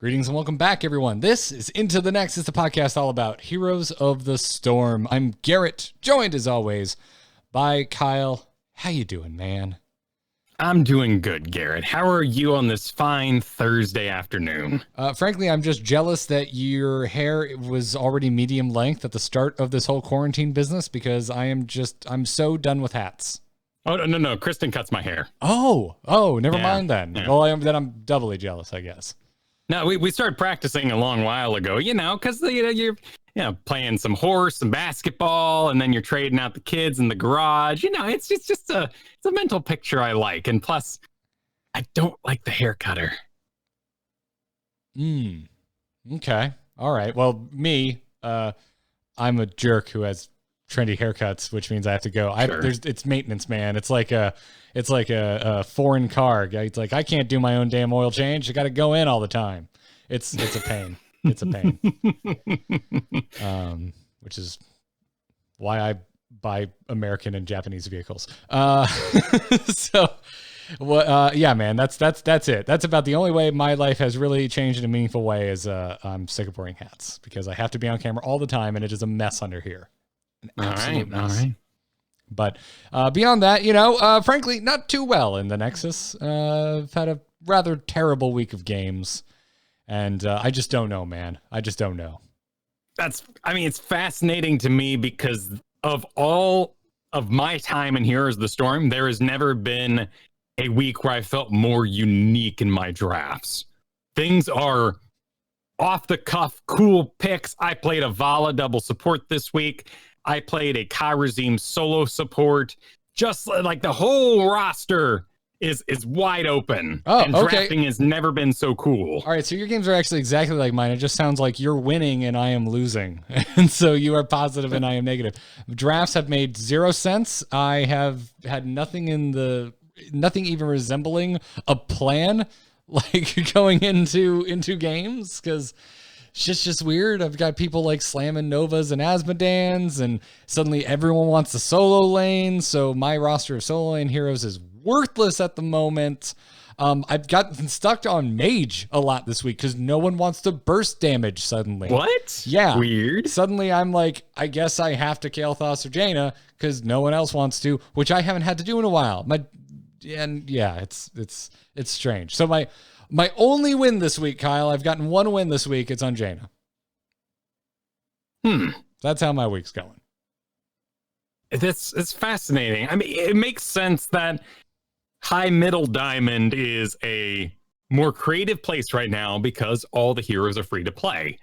Greetings and welcome back, everyone. This is Into the Nexus, the podcast all about Heroes of the Storm. I'm Garrett, joined as always by Kyle. How you doing, man? I'm doing good, Garrett. How are you on this fine Thursday afternoon? Frankly, I'm just jealous that your hair was already medium length at the start of this whole quarantine business because I'm so done with hats. Oh, no. Kristen cuts my hair. Oh, never mind then. Yeah. Well, then I'm doubly jealous, I guess. No, we started practicing a long while ago, because you're playing some horse, some basketball, and then you're trading out the kids in the garage. It's just a mental picture I like. And plus, I don't like the hair cutter. Okay. All right. Well, me, I'm a jerk who has trendy haircuts, which means I have to go. Sure. It's maintenance, man. It's like a foreign car. It's like I can't do my own damn oil change. I got to go in all the time. It's a pain. It's a pain. Which is why I buy American and Japanese vehicles. So, yeah, man. That's it. That's about the only way my life has really changed in a meaningful way. Is I'm sick of wearing hats because I have to be on camera all the time, and it is a mess under here. All right. But beyond that, frankly, not too well in the Nexus. I've had a rather terrible week of games, and I just don't know, man. I just don't know. It's fascinating to me because of all of my time in Heroes of the Storm, there has never been a week where I felt more unique in my drafts. Things are off the cuff, cool picks. I played a Vala double support this week. I played a Kairazim solo support. Just like the whole roster is wide open. Oh, and okay. Drafting has never been so cool. All right, so your games are actually exactly like mine. It just sounds like you're winning and I am losing. And so you are positive and I am negative. Drafts have made 0 sense. I have had nothing even resembling a plan like going into games because it's just weird. I've got people like slamming Novas and Asmodans, and suddenly everyone wants the solo lane. So my roster of solo lane heroes is worthless at the moment. I've gotten stuck on Mage a lot this week because no one wants to burst damage suddenly. What? Yeah. Weird. Suddenly I'm like, I guess I have to Kael'thas or Jaina because no one else wants to, which I haven't had to do in a while. It's strange. So my only win this week, Kyle, I've gotten one win this week. It's on Jaina. That's how my week's going. It's fascinating. It makes sense that High Middle Diamond is a more creative place right now because all the heroes are free to play,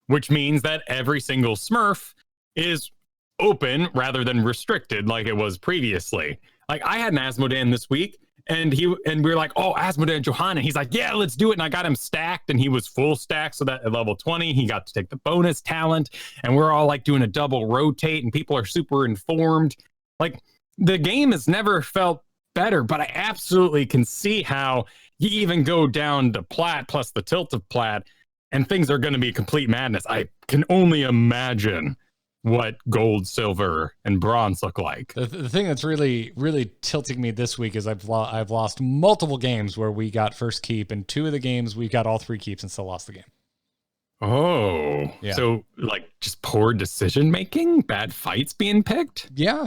which means that every single Smurf is open rather than restricted like it was previously. Like I had an Asmodan this week. And we were like, oh, Asmodee Johanna. He's like, yeah, let's do it. And I got him stacked, and he was full stacked. So that at level 20, he got to take the bonus talent. And we're all like doing a double rotate, and people are super informed. Like the game has never felt better, but I absolutely can see how you even go down to Plat plus the tilt of Plat, and things are going to be complete madness. I can only imagine what gold, silver, and bronze look like. The thing that's really, really tilting me this week is I've lost multiple games where we got first keep, and 2 of the games we got all 3 keeps and still lost the game. Oh, yeah. So like just poor decision making, bad fights being picked. Yeah.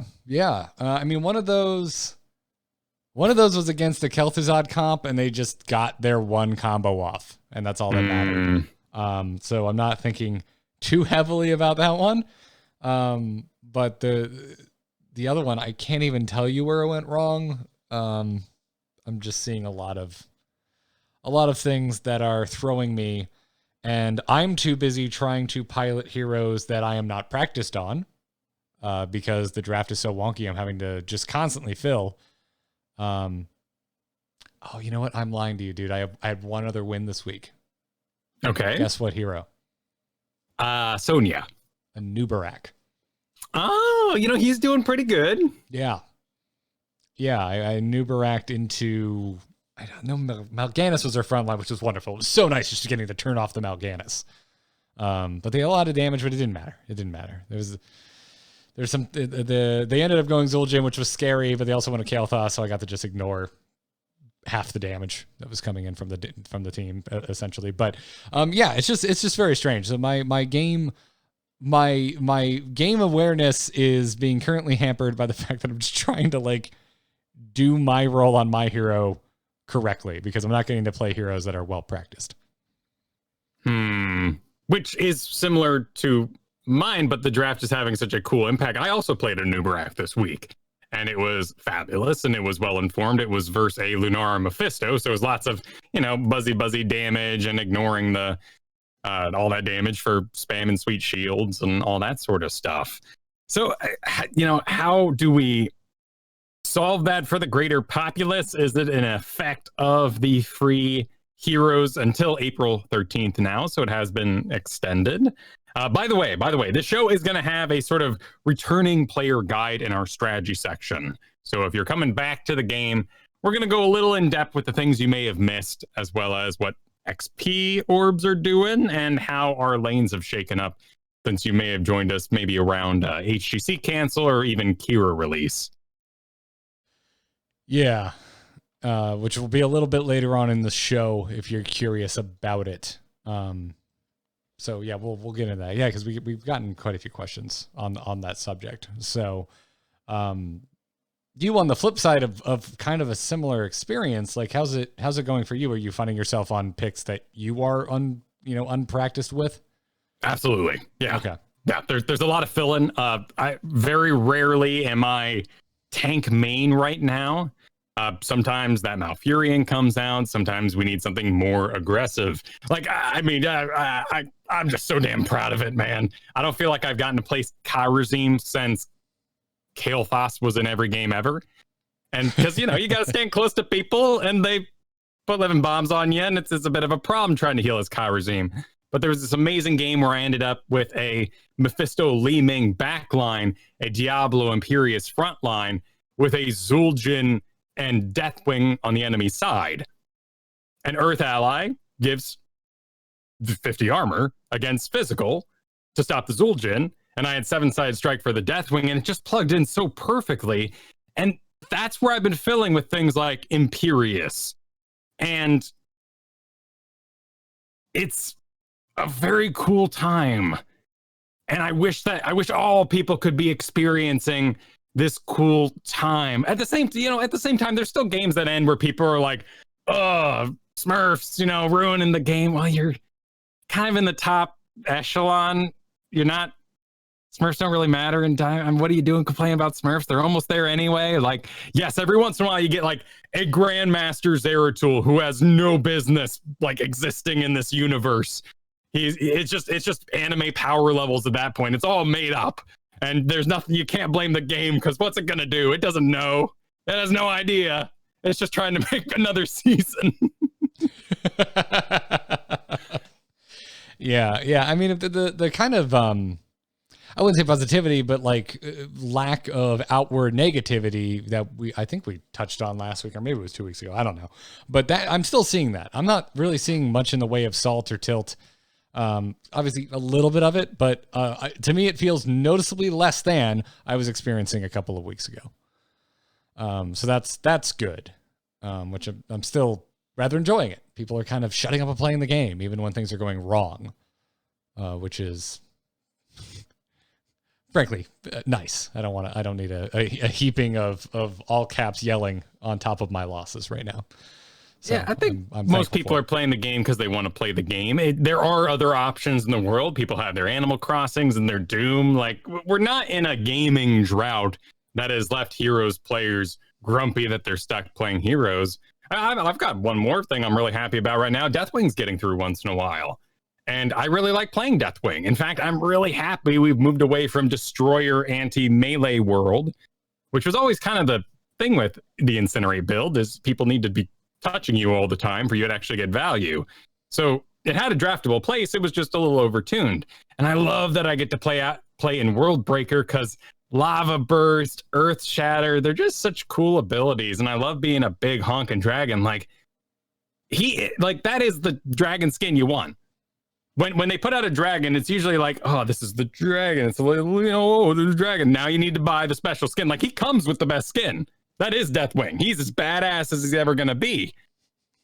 One of those was against the Kel'Thuzad comp, and they just got their one combo off, and that's all that mattered. So I'm not thinking too heavily about that one. But the other one, I can't even tell you where it went wrong. I'm just seeing a lot of things that are throwing me, and I'm too busy trying to pilot heroes that I am not practiced on, because the draft is so wonky. I'm having to just constantly fill. Oh, you know what? I'm lying to you, dude. I had one other win this week. Okay. Guess what hero? Sonya. A Nubarak. Oh, he's doing pretty good. Yeah. I Nubaraked into, I don't know, Mal'Ganis was their front line, which was wonderful. It was so nice just getting to turn off the Mal'Ganis. But they had a lot of damage, but it didn't matter. There's some, they ended up going Zul'jin, which was scary, but they also went to Kael'thas, so I got to just ignore half the damage that was coming in from the team essentially. But yeah, it's just very strange. So my game awareness is being currently hampered by the fact that I'm just trying to like do my role on my hero correctly because I'm not getting to play heroes that are well practiced. Which is similar to mine, but the draft is having such a cool impact. I also played a Nubarak this week, and it was fabulous, and it was well informed. It was versus a Lunara Mephisto, so it was lots of, buzzy damage and ignoring the all that damage for spam and sweet shields and all that sort of stuff. So, how do we solve that for the greater populace? Is it an effect of the free heroes until April 13th now? So it has been extended. By the way, this show is going to have a sort of returning player guide in our strategy section. So if you're coming back to the game, we're going to go a little in depth with the things you may have missed, as well as what XP orbs are doing and how our lanes have shaken up since you may have joined us maybe around HGC cancel or even Kira release. Yeah, which will be a little bit later on in the show if you're curious about it. So yeah, we'll get into that. Yeah, because we've gotten quite a few questions on that subject. So, you on the flip side of kind of a similar experience, like how's it going for you? Are you finding yourself on picks that you are unpracticed with? Absolutely. Yeah. Okay. Yeah. There's a lot of fill-in. I very rarely am I tank main right now. Sometimes that Malfurion comes out. Sometimes we need something more aggressive. Like, I'm just so damn proud of it, man. I don't feel like I've gotten to play Kairazim since Kael'thas was in every game ever. And because, you got to stand close to people and they put living bombs on you. And it's a bit of a problem trying to heal as Kairazim. But there was this amazing game where I ended up with a Mephisto Li Ming backline, a Diablo Imperius frontline with a Zul'jin and Deathwing on the enemy side. An Earth ally gives 50 armor against physical to stop the Zul'jin, and I had 7-sided strike for the Deathwing, and it just plugged in so perfectly. And that's where I've been filling with things like Imperius. And it's a very cool time. And I wish all people could be experiencing this cool time. At the same time, there's still games that end where people are like, oh, Smurfs, ruining the game. Well, you're kind of in the top echelon. You're not, Smurfs don't really matter in time. I mean, what are you doing complaining about Smurfs? They're almost there anyway. Like, yes, every once in a while you get like a Grandmaster Zeratul who has no business like existing in this universe. It's just anime power levels at that point. It's all made up. And there's nothing, you can't blame the game because what's it going to do? It doesn't know. It has no idea. It's just trying to make another season. Yeah. I mean, the kind of, I wouldn't say positivity, but like lack of outward negativity that I think we touched on last week, or maybe it was 2 weeks ago. I don't know. But that I'm still seeing that. I'm not really seeing much in the way of salt or tilt. Obviously a little bit of it, but to me it feels noticeably less than I was experiencing a couple of weeks ago. So that's good, which I'm still rather enjoying it. People are kind of shutting up and playing the game even when things are going wrong, which is frankly nice. I don't need a heaping of all caps yelling on top of my losses right now. So yeah, I think most people are playing the game because they want to play the game. There are other options in the world. People have their Animal Crossings and their Doom. Like, we're not in a gaming drought that has left Heroes players grumpy that they're stuck playing Heroes. I've got one more thing I'm really happy about right now. Deathwing's getting through once in a while. And I really like playing Deathwing. In fact, I'm really happy we've moved away from Destroyer anti-melee world, which was always kind of the thing with the Incinerate build, is people need to be touching you all the time for you to actually get value. So it had a draftable place. It was just a little overtuned. And I love that I get to play in World Breaker because Lava Burst, Earth Shatter, they're just such cool abilities. And I love being a big honking dragon. Like, that is the dragon skin you want. When they put out a dragon, it's usually like, oh, this is the dragon. It's the dragon. Now you need to buy the special skin. Like, he comes with the best skin. That is Deathwing. He's as badass as he's ever going to be.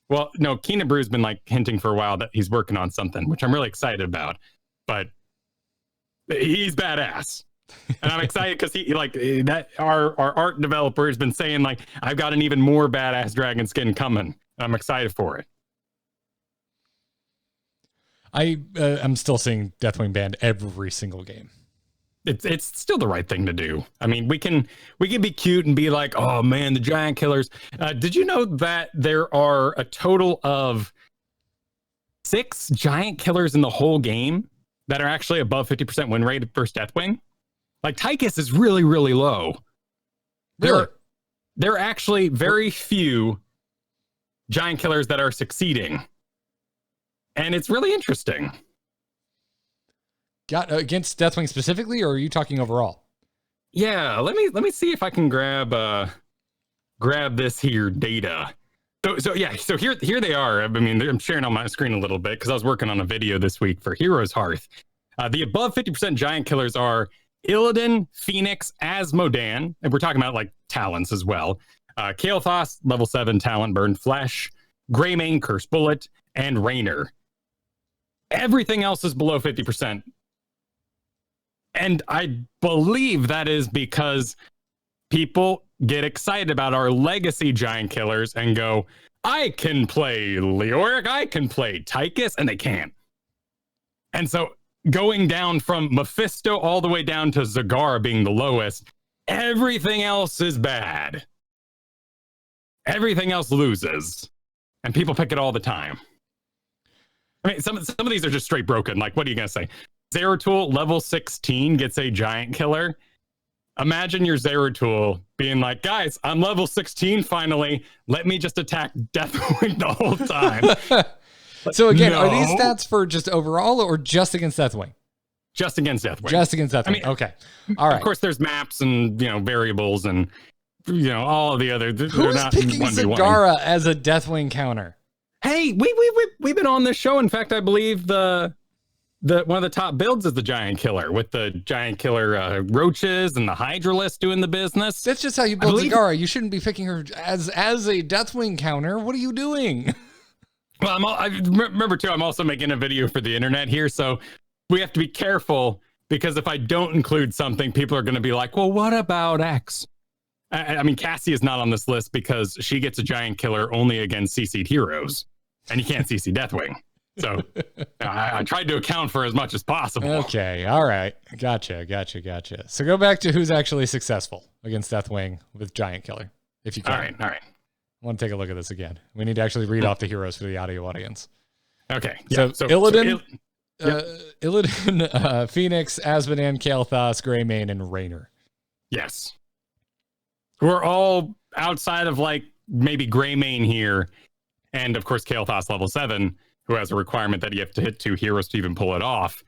Well, no, Keenabrew's been like hinting for a while that he's working on something, which I'm really excited about. But he's badass. And I'm excited because he like that our art developer has been saying like, I've got an even more badass dragon skin coming. I'm excited for it. I'm still seeing Deathwing banned every single game. It's still the right thing to do. I mean, we can be cute and be like, oh man, the giant killers. Did you know that there are a total of 6 giant killers in the whole game that are actually above 50% win rate versus Deathwing? Like Tychus is really, really low. Really? There are actually very few giant killers that are succeeding. And it's really interesting. Got against Deathwing specifically, or are you talking overall? Yeah, let me see if I can grab this here data. So here they are. I mean, I'm sharing on my screen a little bit because I was working on a video this week for Heroes Hearth. The above 50% giant killers are Illidan, Phoenix, Asmodan, and we're talking about like talents as well. Kael'thas, level 7 talent, Burned Flesh, Greymane, Cursed Bullet, and Raynor. Everything else is below 50%. And I believe that is because people get excited about our legacy giant killers and go, I can play Leoric, I can play Tychus, and they can't. And so going down from Mephisto all the way down to Zagara being the lowest, everything else is bad. Everything else loses. And people pick it all the time. I mean, some of these are just straight broken. Like, what are you going to say? Zeratul, level 16, gets a giant killer. Imagine your Zeratul being like, guys, I'm level 16 finally. Let me just attack Deathwing the whole time. So again, Are these stats for just overall or just against Deathwing? Just against Deathwing. Just against Deathwing. I mean, okay. All right. Of course, there's maps and variables and all of the other. Who's picking Zagara as a Deathwing counter? Hey, we've been on this show. In fact, I believe the one of the top builds is the giant killer with the giant killer roaches and the Hydralisk doing the business. That's just how you build Zagara. You shouldn't be picking her as a Deathwing counter. What are you doing? Well, I remember too, I'm also making a video for the internet here, so we have to be careful because if I don't include something, people are going to be like, well, what about X? I mean, Cassie is not on this list because she gets a giant killer only against CC'd heroes, and you can't CC Deathwing. So I tried to account for as much as possible. Okay, all right. Gotcha. So go back to who's actually successful against Deathwing with giant killer, if you can. All right. I want to take a look at this again. We need to actually read off the heroes for the audio audience. Okay. Yeah. So Illidan, Illidan, Phoenix, Asmodan, Kael'thas, Greymane, and Raynor. Yes. We're all outside of like maybe Greymane here, and of course Kael'thas level 7, who has a requirement that you have to hit 2 heroes to even pull it off.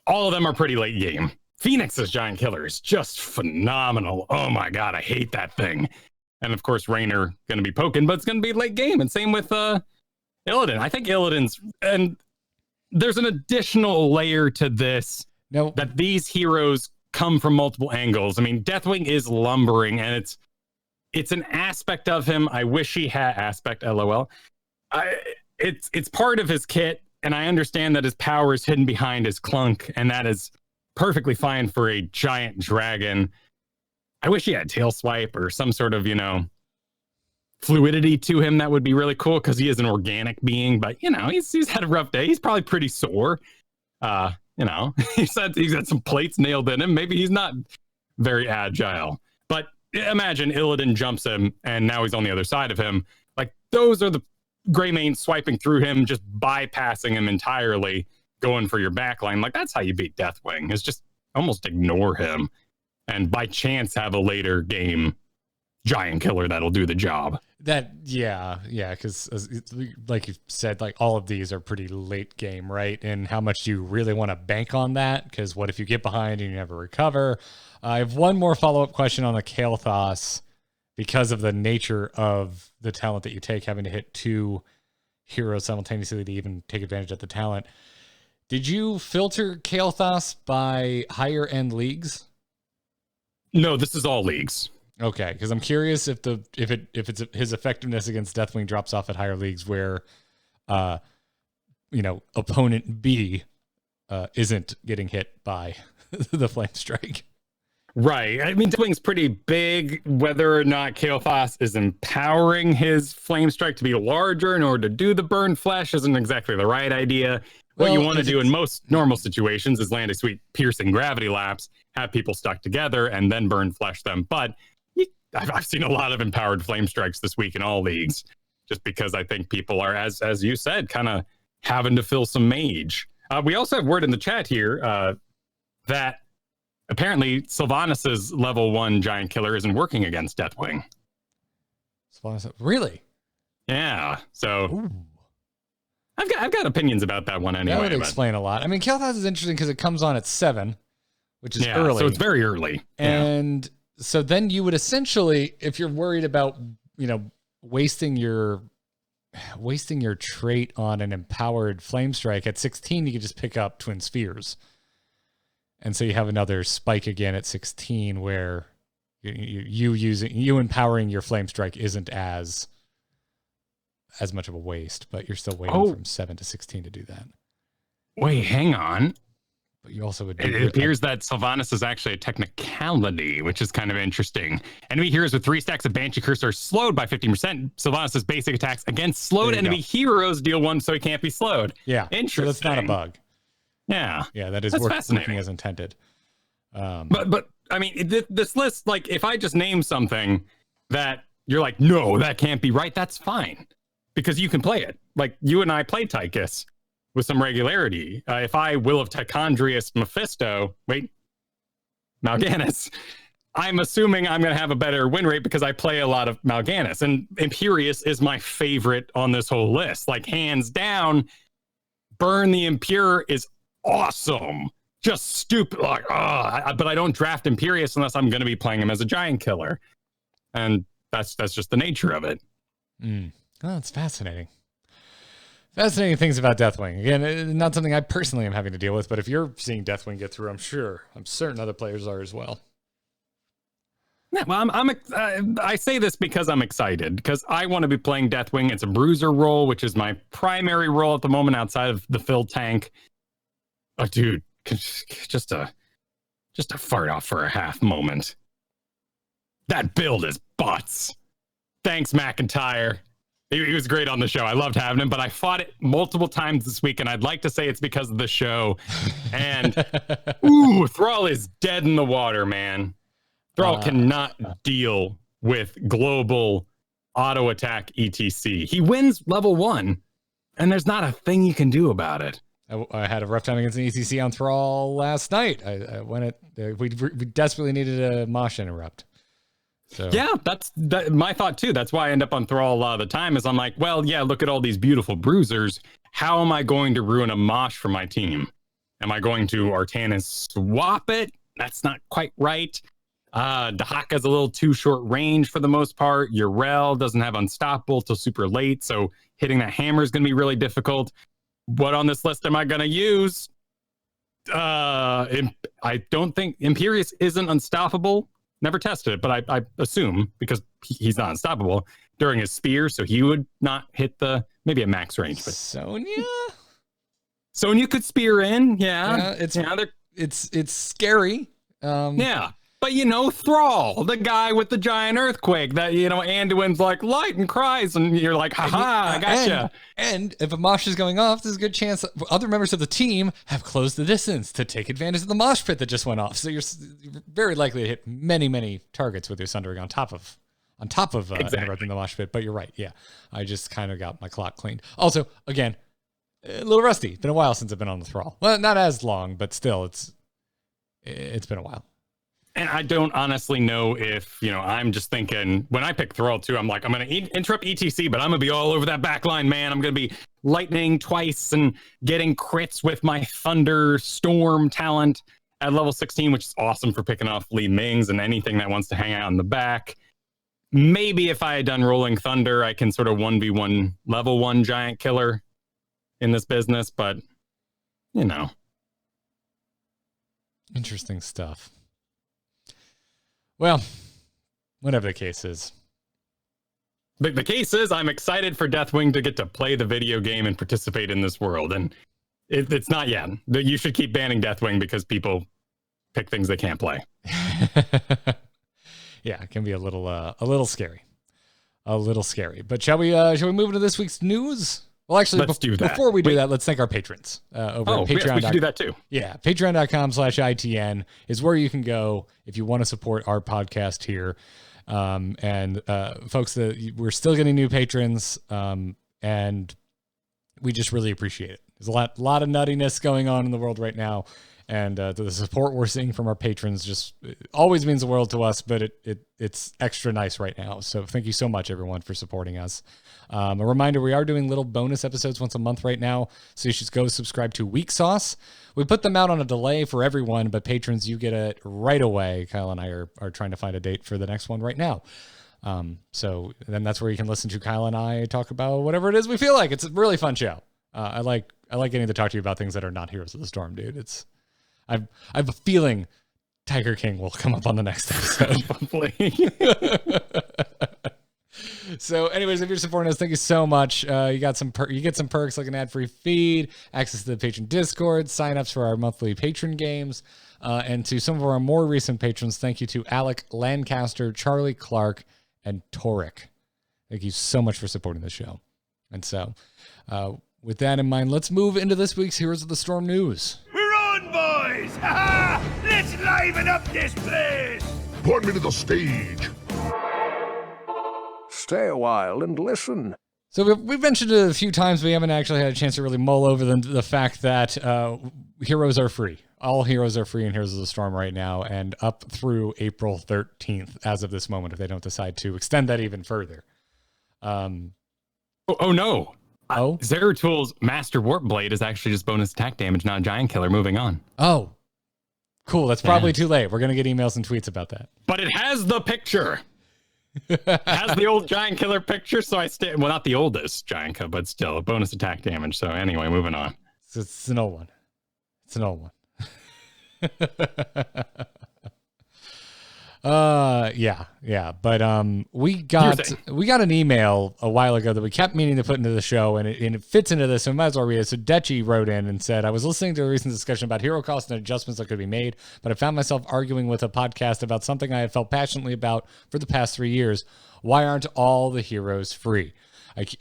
All of them are pretty late game. Phoenix's giant killer is just phenomenal. Oh my god, I hate that thing. And of course, Raynor going to be poking, but it's going to be late game. And same with Illidan. I think Illidan's... And there's an additional layer to this. No. That these heroes come from multiple angles. I mean, Deathwing is lumbering, and it's an aspect of him. I wish he had aspect, LOL. It's part of his kit, and I understand that his power is hidden behind his clunk, and that is perfectly fine for a giant dragon. I wish he had tail swipe or some sort of, fluidity to him. That would be really cool because he is an organic being, but he's had a rough day. He's probably pretty sore. He's got some plates nailed in him. Maybe he's not very agile, but imagine Illidan jumps him and now he's on the other side of him. Like those are the Greymane swiping through him, just bypassing him entirely, going for your backline. Like that's how you beat Deathwing, is just almost ignore him. And by chance have a later game giant killer that'll do the job. Because like you said, like all of these are pretty late game, right? And how much do you really want to bank on that? Because what if you get behind and you never recover? I have one more follow-up question on the Kael'thas because of the nature of the talent that you take, having to hit 2 heroes simultaneously to even take advantage of the talent. Did you filter Kael'thas by higher end leagues? No, this is all leagues. Okay, because I'm curious if it's his effectiveness against Deathwing drops off at higher leagues where, opponent B isn't getting hit by the Flame Strike. Right. I mean, Deathwing's pretty big. Whether or not Kael'thas is empowering his Flame Strike to be larger in order to do the burn flesh isn't exactly the right idea. What you want to do in most normal situations is land a sweet piercing gravity lapse, have people stuck together, and then burn flesh them. But I've seen a lot of empowered Flame Strikes this week in all leagues, just because I think people are, as you said, kind of having to fill some mage. We also have word in the chat here that apparently Sylvanas' level 1 giant killer isn't working against Deathwing. Sylvanas, really? Yeah. So Ooh. I've got opinions about that one anyway. That would explain a lot. I mean, Kael'thas is interesting because it comes on at 7, which is early. So it's very early. And so then you would essentially, if you're worried about, wasting your trait on an empowered Flame Strike at 16, you could just pick up Twin Spheres. And so you have another spike again at 16 where you empowering your Flame Strike isn't as much of a waste, but you're still waiting from 7 to 16 to do that. Wait, hang on. But you also would. It appears that Sylvanas is actually a technicality, which is kind of interesting. Enemy heroes with 3 stacks of Banshee Curse are slowed by 15%. Sylvanas' basic attacks against slowed enemy heroes deal 1, so he can't be slowed. Yeah, interesting. So that's not a bug. Yeah, that is working as intended. But I mean, this list, like, if I just name something that you're like, no, that can't be right, that's fine, because you can play it. Like, you and I play Tychus with some regularity. If I Will of Tichondrius Mal'Ganis, I'm assuming I'm going to have a better win rate because I play a lot of Mal'Ganis, and Imperious is my favorite on this whole list. Like, hands down, Burn the Impure is awesome. Just stupid. Like, but I don't draft Imperious unless I'm going to be playing him as a giant killer, and that's just the nature of it. Oh, that's fascinating. Fascinating things about Deathwing. Again, not something I personally am having to deal with, but if you're seeing Deathwing get through, I'm certain other players are as well. Yeah, well, I say this because I'm excited, because I want to be playing Deathwing. It's a bruiser role, which is my primary role at the moment outside of the fill tank. Oh, dude, just a fart off for a half moment. That build is butts. Thanks, McIntyre. He was great on the show. I loved having him, but I fought it multiple times this week, and I'd like to say it's because of the show. And, Thrall is dead in the water, man. Thrall cannot deal with global auto attack ETC. He wins level 1, and there's not a thing you can do about it. I had a rough time against an ETC on Thrall last night. We desperately needed a Mosh interrupt. So. Yeah, that's my thought too. That's why I end up on Thrall a lot of the time, is I'm like, well, yeah, look at all these beautiful bruisers. How am I going to ruin a Mosh for my team? Am I going to Artanis swap it? That's not quite right. Dahaka's a little too short range for the most part. Yrel doesn't have Unstoppable till super late, so hitting that hammer is going to be really difficult. What on this list am I going to use? I don't think Imperious isn't unstoppable. Never tested it, but I assume, because he's not unstoppable, during his spear, so he would not hit maybe a max range. But Sonya could spear in, it's scary. Yeah. But, Thrall, the guy with the giant earthquake that, Anduin's like, light and cries, and you're like, haha, I gotcha. And if a mosh is going off, there's a good chance that other members of the team have closed the distance to take advantage of the mosh pit that just went off. So you're very likely to hit many, many targets with your Sundering on top of interrupting the mosh pit. But you're right. Yeah. I just kind of got my clock cleaned. Also, again, a little rusty. Been a while since I've been on the Thrall. Well, not as long, but still, it's been a while. And I don't honestly know if, I'm just thinking, when I pick Thrall too, I'm like, I'm going to interrupt ETC, but I'm going to be all over that backline, man. I'm going to be lightning twice and getting crits with my Thunder Storm talent at level 16, which is awesome for picking off Li Mings and anything that wants to hang out in the back. Maybe if I had done Rolling Thunder, I can sort of 1v1 level 1 giant killer in this business, but, Interesting stuff. Well, Whatever the case is. The case is, I'm excited for Deathwing to get to play the video game and participate in this world. And it's not yet. You should keep banning Deathwing because people pick things they can't play. Yeah, it can be a little scary. A little scary. But shall we move into this week's news? Well, actually, let's do that. Before we do that, let's thank our patrons over at Patreon. Yes, we should do that too. Yeah, patreon.com/ITN is where you can go if you want to support our podcast here. And folks, we're still getting new patrons, and we just really appreciate it. There's a lot of nuttiness going on in the world right now, and the support we're seeing from our patrons just always means the world to us, but it's extra nice right now. So thank you so much, everyone, for supporting us. A reminder, we are doing little bonus episodes once a month right now, so you should go subscribe to Weak Sauce. We put them out on a delay for everyone, but patrons, you get it right away. Kyle and I are trying to find a date for the next one right now. So then that's where you can listen to Kyle and I talk about whatever it is we feel like. It's a really fun show. I like getting to talk to you about things that are not Heroes of the Storm, dude. I have a feeling Tiger King will come up on the next episode. So anyways, if you're supporting us, thank you so much. You get some perks like an ad-free feed, access to the patron Discord, signups for our monthly patron games, and to some of our more recent patrons, thank you to Alec Lancaster, Charlie Clark, and Torek. Thank you so much for supporting the show. And so, with that in mind, let's move into this week's Heroes of the Storm news. We're on, boys! Ha ha! Let's liven up this place! Point me to the stage. Stay a while and listen. So we've mentioned it a few times, but we haven't actually had a chance to really mull over the fact that heroes are free. All heroes are free in Heroes of the Storm right now, and up through April 13th as of this moment, if they don't decide to extend that even further. Oh no. Zeratul Master Warp Blade is actually just bonus attack damage, not Giant Killer. Moving on. Oh, cool. That's probably too late. We're going to get emails and tweets about that. But it has the picture. Has the old Giant Killer picture, so I stay. Well, not the oldest Giant Killer, but still bonus attack damage. So anyway, moving on. It's an old one. It's an old one. Yeah. But we got an email a while ago that we kept meaning to put into the show, and it fits into this, so we might as well read it. So Dechi wrote in and said, I was listening to a recent discussion about hero costs and adjustments that could be made, but I found myself arguing with a podcast about something I have felt passionately about for the past 3 years. Why aren't all the heroes free?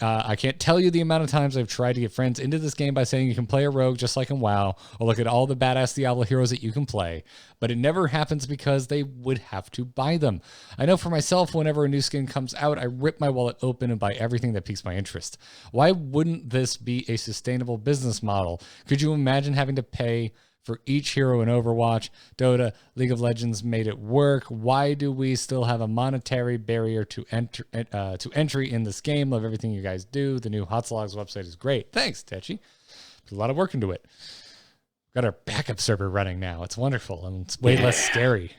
I can't tell you the amount of times I've tried to get friends into this game by saying you can play a rogue just like in WoW, or look at all the badass Diablo heroes that you can play, but it never happens because they would have to buy them. I know for myself, whenever a new skin comes out, I rip my wallet open and buy everything that piques my interest. Why wouldn't this be a sustainable business model? Could you imagine having to pay for each hero in Overwatch? Dota, League of Legends made it work. Why do we still have a monetary barrier to entry in this game? Love everything you guys do. The new Hotslogs website is great. Thanks, Techi. There's a lot of work into it. We've got our backup server running now. It's wonderful, and it's way less scary.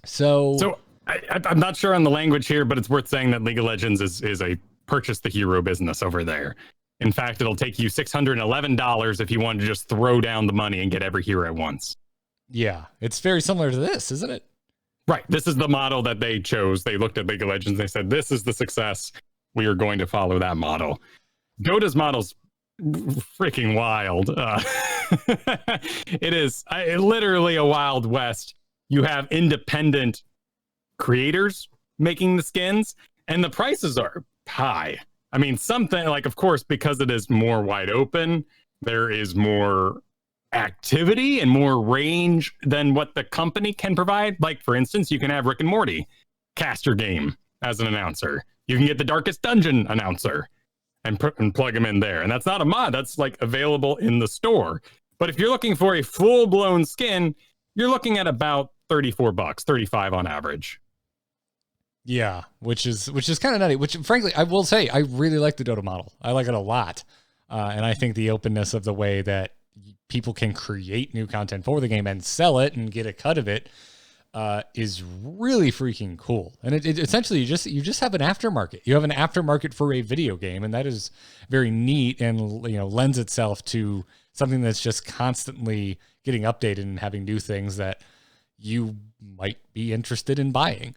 So I'm not sure on the language here, but it's worth saying that League of Legends is a purchase the hero business over there. In fact, it'll take you $611 if you want to just throw down the money and get every hero at once. Yeah, it's very similar to this, isn't it? Right. This is the model that they chose. They looked at League of Legends. They said, this is the success. We are going to follow that model. Dota's model's freaking wild. It is literally a Wild West. You have independent creators making the skins, and the prices are high. I mean, something like, of course, because it is more wide open, there is more activity and more range than what the company can provide. Like, for instance, you can have Rick and Morty cast your game as an announcer. You can get the Darkest Dungeon announcer and plug him in there. And that's not a mod. That's like available in the store. But if you're looking for a full-blown skin, you're looking at about $34, $35 on average. Yeah, which is kind of nutty, which frankly, I will say, I really like the Dota model. I like it a lot. And I think the openness of the way that people can create new content for the game and sell it and get a cut of it is really freaking cool. And it essentially, you just have an aftermarket. You have an aftermarket for a video game, and that is very neat and, lends itself to something that's just constantly getting updated and having new things that, you might be interested in buying.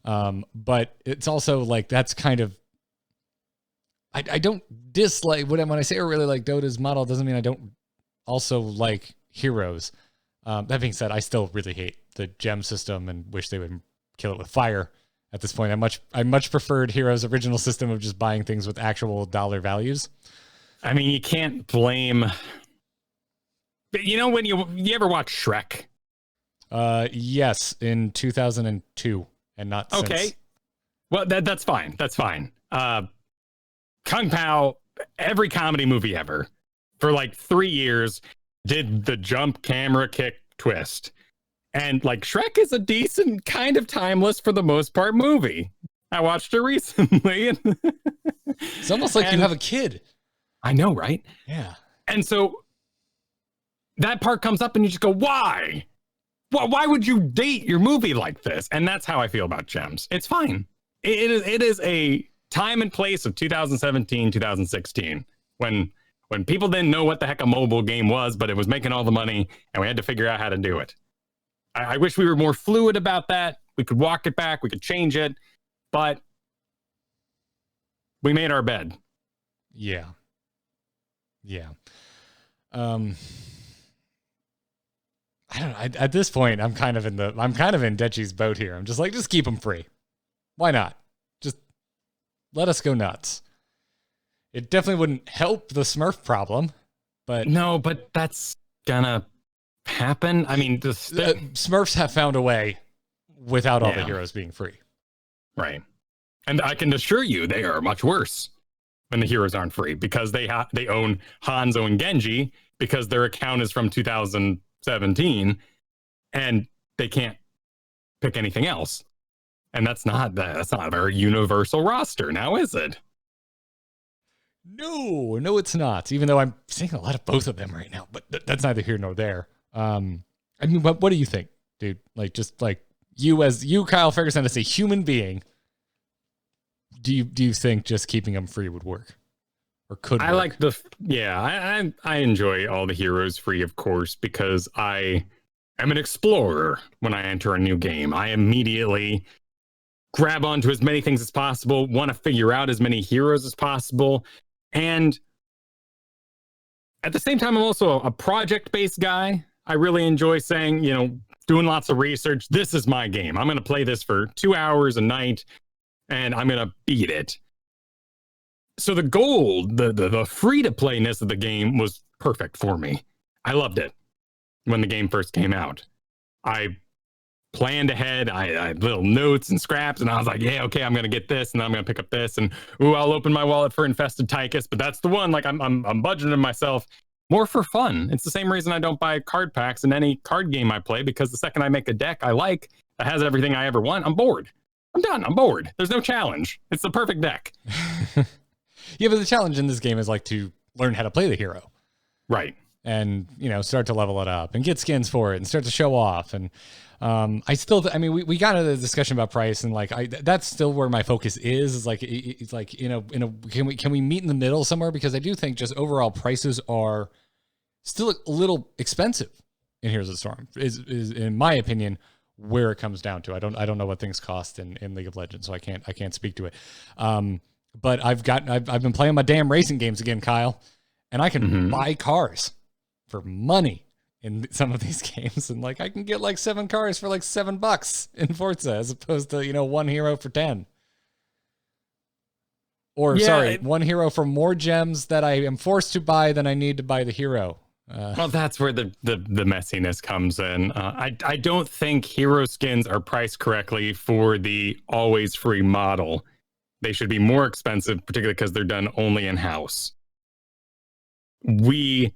But it's also like, that's kind of, I don't dislike when I say I really like Dota's model, doesn't mean I don't also like Heroes. That being said, I still really hate the gem system and wish they would kill it with fire at this point. I much preferred Heroes' original system of just buying things with actual dollar values. I mean, you can't blame. You know, when you ever watch Shrek? Yes, in 2002, and not okay. Since. Well, that's fine. That's fine. Kung Pao, every comedy movie ever, for like 3 years, did the jump camera kick twist. And like Shrek is a decent, kind of timeless for the most part movie. I watched it recently. And it's almost like you have a kid. I know, right? Yeah. And so that part comes up and you just go, why? Why would you date your movie like this? And that's how I feel about gems. It's fine. It is a time and place of 2017, 2016, when people didn't know what the heck a mobile game was, but it was making all the money and we had to figure out how to do it. I wish we were more fluid about that. We could walk it back. We could change it, but we made our bed. Yeah. Yeah. I don't know. At this point, I'm kind of in Dechi's boat here. I'm just like, just keep them free. Why not? Just let us go nuts. It definitely wouldn't help the Smurf problem, but no, but that's gonna happen. I mean, Smurfs have found a way without all the heroes being free. Right. And I can assure you they are much worse when the heroes aren't free, because they own Hanzo and Genji, because their account is from 2017 and they can't pick anything else. And that's not a very universal roster now, is it? No, it's not. Even though I'm seeing a lot of both of them right now, but that's neither here nor there. I mean, what do you think, dude? Like, just like you, Kyle Fergusson, as a human being, do you think just keeping them free would work, or could? I like I enjoy all the heroes free, of course, because I am an explorer. When I enter a new game, I immediately grab onto as many things as possible, want to figure out as many heroes as possible. And at the same time, I'm also a project-based guy. I really enjoy saying, doing lots of research. This is my game. I'm going to play this for 2 hours a night, and I'm going to beat it. So the gold, the free-to-playness of the game was perfect for me. I loved it when the game first came out. I planned ahead. I had little notes and scraps, and I was like, yeah, okay, I'm going to get this, and then I'm going to pick up this, and I'll open my wallet for Infested Tychus, but that's the one. Like, I'm budgeting myself more for fun. It's the same reason I don't buy card packs in any card game I play, because the second I make a deck I like that has everything I ever want, I'm bored. I'm done. I'm bored. There's no challenge. It's the perfect deck. Yeah, but the challenge in this game is like to learn how to play the hero. Right. And, start to level it up and get skins for it and start to show off. And we got into the discussion about price, and like, that's still where my focus is like, it's like, can we meet in the middle somewhere? Because I do think just overall prices are still a little expensive in Heroes of the Storm is in my opinion, where it comes down to. I don't know what things cost in League of Legends, so I can't speak to it. But I've been playing my damn racing games again, Kyle, and I can buy cars for money in some of these games, and like I can get like 7 cars for like $7 in Forza, as opposed to one hero for 10. Or one hero for more gems that I am forced to buy than I need to buy the hero. Well, that's where the messiness comes in. I don't think hero skins are priced correctly for the always free model. They should be more expensive, particularly because they're done only in-house. We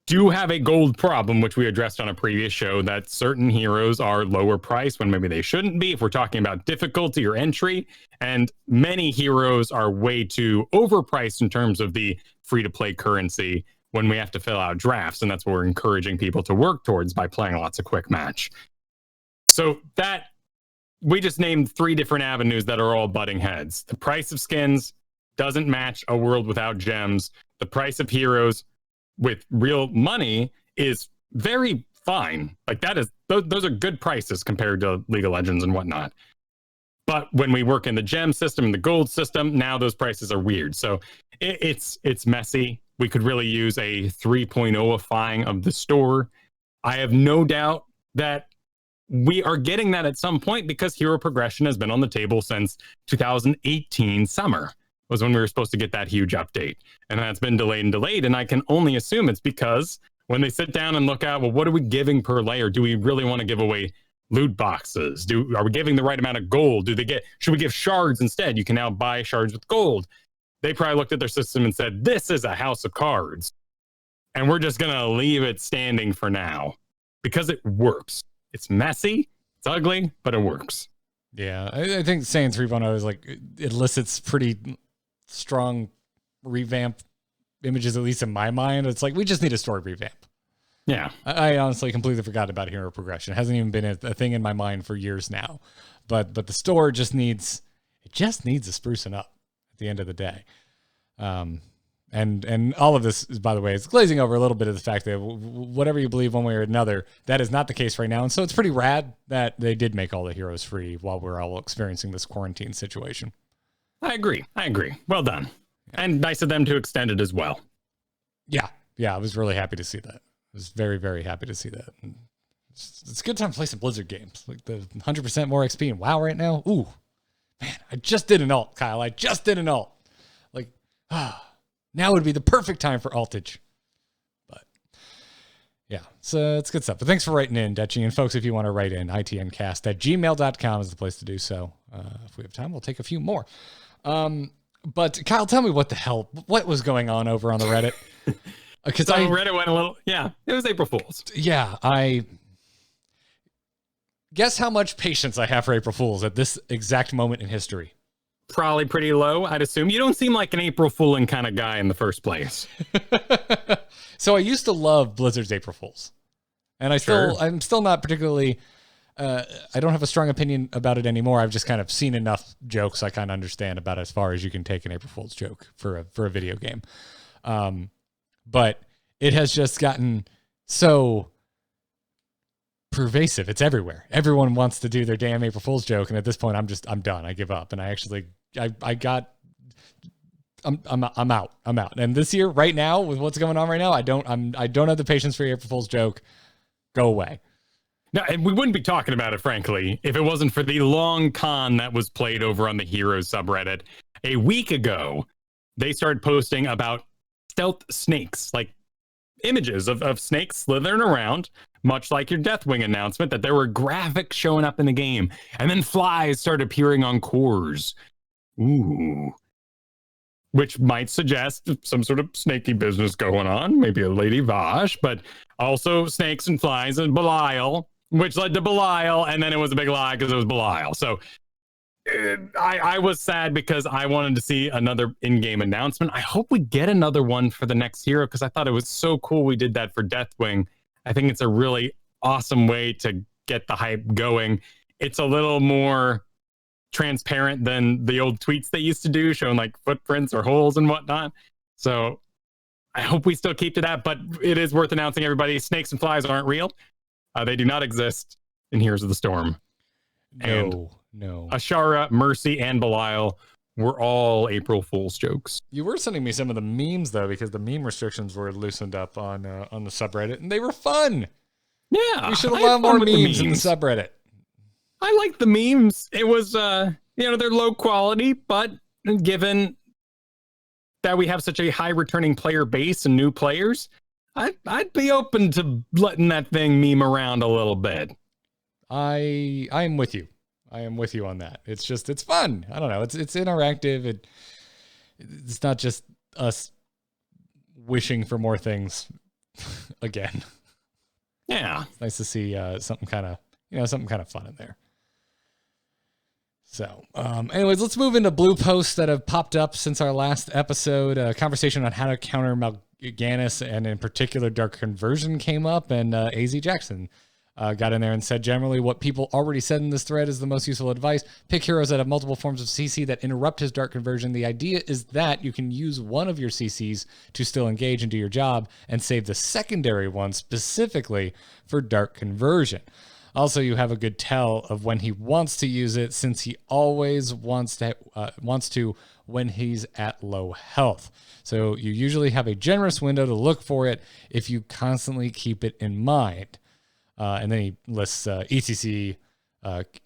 do have a gold problem, which we addressed on a previous show, that certain heroes are lower priced when maybe they shouldn't be, if we're talking about difficulty or entry. And many heroes are way too overpriced in terms of the free-to-play currency when we have to fill out drafts. And that's what we're encouraging people to work towards by playing lots of quick match. So that, we just named 3 different avenues that are all butting heads. The price of skins doesn't match a world without gems. The price of heroes with real money is very fine. Like that is those are good prices compared to League of Legends and whatnot. But when we work in the gem system and the gold system, now those prices are weird. So it's messy. We could really use a 3.0ifying of the store. I have no doubt that we are getting that at some point because hero progression has been on the table since 2018 summer was when we were supposed to get that huge update. And that's been delayed and delayed. And I can only assume it's because when they sit down and look at, well, what are we giving per layer? Do we really want to give away loot boxes? Are we giving the right amount of gold? Should we give shards instead? You can now buy shards with gold. They probably looked at their system and said, this is a house of cards. And we're just going to leave it standing for now because it works. It's messy, it's ugly, but it works. Yeah, I think saying 3.0 is like, it elicits pretty strong revamp images, at least in my mind. It's like, we just need a story revamp. Yeah. I honestly completely forgot about hero progression. It hasn't even been a thing in my mind for years now. But the store just needs a sprucing up at the end of the day. And all of this, by the way, is glazing over a little bit of the fact that whatever you believe one way or another, that is not the case right now. And so it's pretty rad that they did make all the heroes free while we're all experiencing this quarantine situation. I agree. Well done. And nice of them to extend it as well. Yeah, I was really happy to see that. I was very, very happy to see that. And it's a good time to play some Blizzard games. Like the 100% more XP in WoW right now. Ooh, man, I just did an alt, Kyle. Like, now would be the perfect time for altage. But yeah, so it's good stuff. But thanks for writing in, Dutchy. And folks, if you want to write in, itncast@gmail.com is the place to do so. If we have time, we'll take a few more. But Kyle, tell me what was going on over on the Reddit? Because Reddit went a little, it was April Fool's. Yeah, I guess how much patience I have for April Fool's at this exact moment in history. Probably pretty low, I'd assume. You don't seem like an April Fooling kind of guy in the first place. So I used to love Blizzard's April Fools. And I'm still not particularly, I don't have a strong opinion about it anymore. I've just kind of seen enough jokes I kind of understand about as far as you can take an April Fool's joke for a video game. But it has just gotten so pervasive. It's everywhere. Everyone wants to do their damn April Fool's joke. And at this point, I'm done. I give up. And I'm out. And this year, right now, with what's going on right now, I don't have the patience for your April Fool's joke. Go away. No, and we wouldn't be talking about it, frankly, if it wasn't for the long con that was played over on the Heroes subreddit. A week ago, they started posting about stealth snakes, like images of snakes slithering around, much like your Deathwing announcement, that there were graphics showing up in the game. And then flies started appearing on cores. Ooh. Which might suggest some sort of snaky business going on, maybe a Lady Vosh, but also snakes and flies and Belial, which led to Belial, and then it was a big lie because it was Belial. So I was sad because I wanted to see another in-game announcement. I hope we get another one for the next hero because I thought it was so cool we did that for Deathwing. I think it's a really awesome way to get the hype going. It's a little more transparent than the old tweets they used to do, showing like footprints or holes and whatnot. So I hope we still keep to that, but it is worth announcing, everybody, snakes and flies aren't real. They do not exist in Heroes of the Storm. No. Ashara, Mercy, and Belial were all April Fool's jokes. You were sending me some of the memes, though, because the meme restrictions were loosened up on the subreddit, and they were fun. Yeah. We should allow more memes in the subreddit. I like the memes. It was, they're low quality, but given that we have such a high returning player base and new players, I'd be open to letting that thing meme around a little bit. I am with you. I am with you on that. It's fun. I don't know. It's interactive. It's not just us wishing for more things again. Yeah. It's nice to see something kind of fun in there. So, anyways, let's move into blue posts that have popped up since our last episode. A conversation on how to counter Mal'Ganis and in particular Dark Conversion came up, and AZ Jackson got in there and said, generally what people already said in this thread is the most useful advice. Pick heroes that have multiple forms of CC that interrupt his dark conversion. The idea is that you can use one of your CCs to still engage and do your job and save the secondary one specifically for dark conversion. Also, you have a good tell of when he wants to use it, since he always wants to when he's at low health. So you usually have a generous window to look for it if you constantly keep it in mind. And then he lists ECC,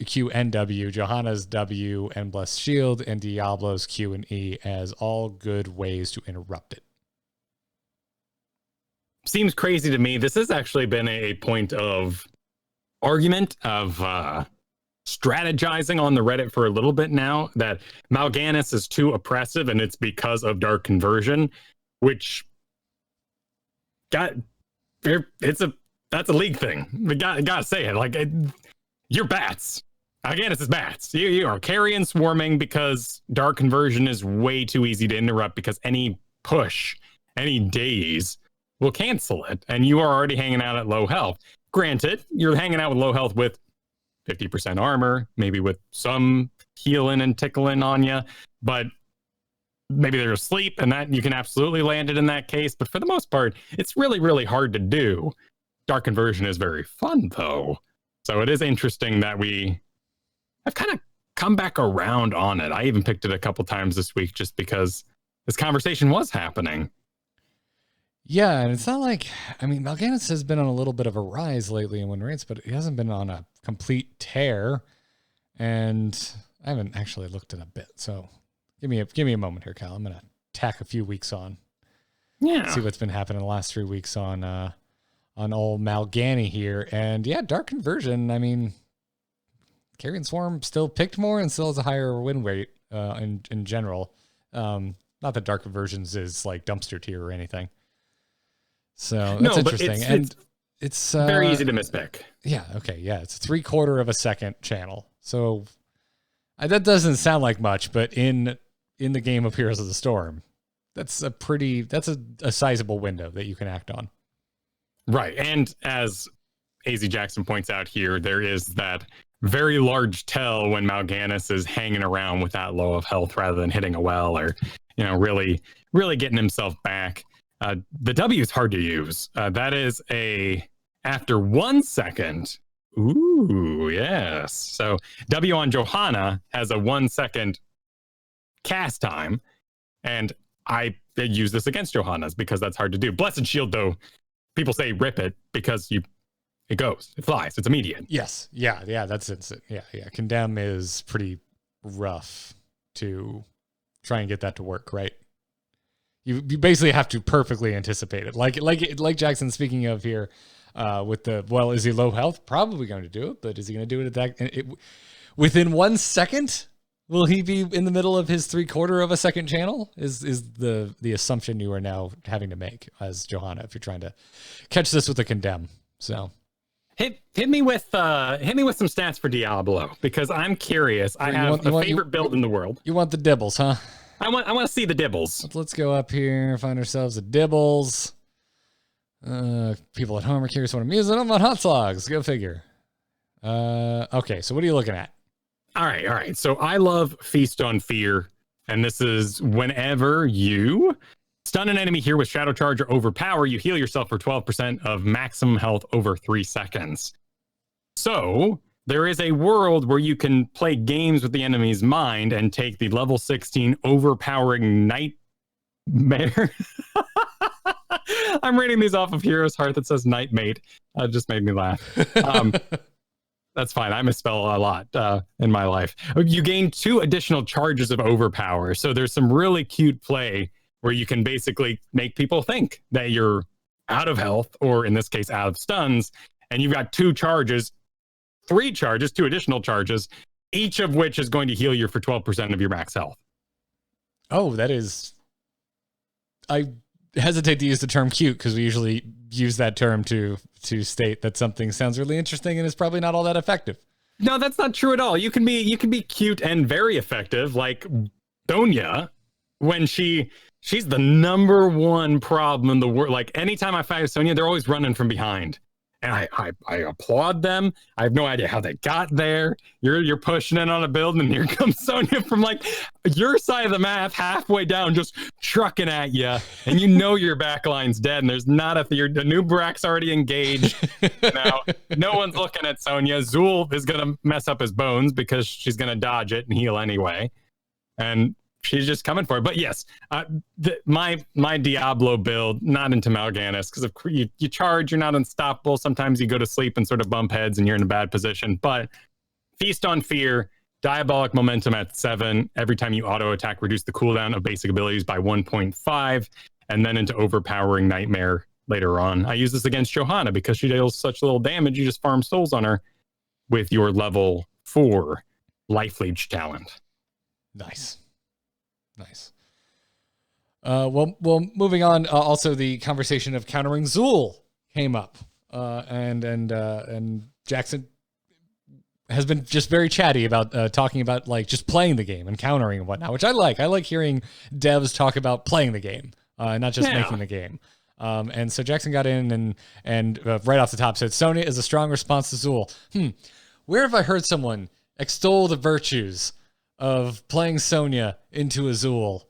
Q and W, Johanna's W and Blessed Shield, and Diablo's Q and E as all good ways to interrupt it. Seems crazy to me. This has actually been a point of argument, of strategizing on the Reddit for a little bit now, that Mal'Ganis is too oppressive and it's because of dark conversion, which that's a league thing. We gotta say it. Like, you're bats. Mal'Ganis is bats. You are carrion swarming because dark conversion is way too easy to interrupt, because any push, any daze will cancel it, and you are already hanging out at low health. Granted, you're hanging out with low health with 50% armor, maybe with some healing and tickling on you, but maybe they're asleep, and that you can absolutely land it in that case. But for the most part, it's really, really hard to do. Dark conversion is very fun, though. So it is interesting that I've kind of come back around on it. I even picked it a couple times this week just because this conversation was happening. Yeah, and it's not like, Mal'Ganis has been on a little bit of a rise lately in win rates, but he hasn't been on a complete tear. And I haven't actually looked at a bit. So give me a moment here, Kyle. I'm going to tack a few weeks on. Yeah. See what's been happening the last 3 weeks on old Mal'Gani here. And yeah, dark conversion, Carrion Swarm still picked more and still has a higher win rate in general. Not that dark conversions is like dumpster tier or anything. So that's interesting. It's very easy to mispick. Yeah. Okay. Yeah. It's a 3/4 of a second channel. So that doesn't sound like much, but in the game of Heroes of the Storm, that's a sizable window that you can act on. Right. And as AZ Jackson points out here, there is that very large tell when Mal'Ganis is hanging around with that low of health rather than hitting a well or, really, really getting himself back. The W is hard to use. That is after 1 second. Ooh, yes. So W on Johanna has a 1 second cast time. And I use this against Johanna's because that's hard to do. Blessed Shield, though, people say rip it because it flies. It's immediate. Yes. Yeah. That's instant. Yeah. Condemn is pretty rough to try and get that to work, right? You basically have to perfectly anticipate it. Like Jackson speaking of here, with is he low health? Probably going to do it, but is he going to do it at that within 1 second? Will he be in the middle of his 3/4 of a second channel? Is the assumption you are now having to make as Johanna if you're trying to catch this with a condemn. So hit me with some stats for Diablo, because I'm curious. I have a favorite build in the world. You want the dibbles, huh? I want to see the dibbles. Let's go up here, find ourselves a dibbles. People at home are curious what I'm using them on hot slogs. Go figure. Okay, so what are you looking at? All right. So I love Feast on Fear, and this is whenever you stun an enemy here with Shadow Charge or Overpower, you heal yourself for 12% of maximum health over 3 seconds. So there is a world where you can play games with the enemy's mind and take the level 16 overpowering Nightmare. I'm reading these off of Hero's Heart that says Nightmate. It just made me laugh. That's fine. I misspell a lot in my life. You gain 2 additional charges of Overpower. So there's some really cute play where you can basically make people think that you're out of health, or in this case, out of stuns, and you've got 2 charges, 3 charges, 2 additional charges, each of which is going to heal you for 12% of your max health. Oh, that is... I hesitate to use the term cute because we usually use that term to state that something sounds really interesting and is probably not all that effective. No, that's not true at all. You can be cute and very effective, like Donya, when she's the #1 problem in the world. Like anytime I fight Sonya, they're always running from behind. And I applaud them. I have no idea how they got there. You're pushing in on a build, and here comes Sonya from like your side of the map, halfway down, just trucking at you, and you know your backline's dead, and there's not the new Brack's already engaged. Now no one's looking at Sonya. Zool is gonna mess up his bones because she's gonna dodge it and heal anyway, and she's just coming for it. But yes, my Diablo build, not into Mal'Ganis, because you charge, you're not unstoppable. Sometimes you go to sleep and sort of bump heads and you're in a bad position. But Feast on Fear, Diabolic Momentum at 7. Every time you auto attack, reduce the cooldown of basic abilities by 1.5, and then into Overpowering Nightmare later on. I use this against Johanna because she deals such little damage. You just farm souls on her with your level 4 Life Leech talent. Nice. Well, moving on. Also, the conversation of countering Zool came up, and Jackson has been just very chatty about talking about like just playing the game and countering and whatnot, which I like. I like hearing devs talk about playing the game, not just making the game. And so Jackson got in and right off the top said, Sonya is a strong response to Zool. Where have I heard someone extol the virtues of playing Sonya into a Zool?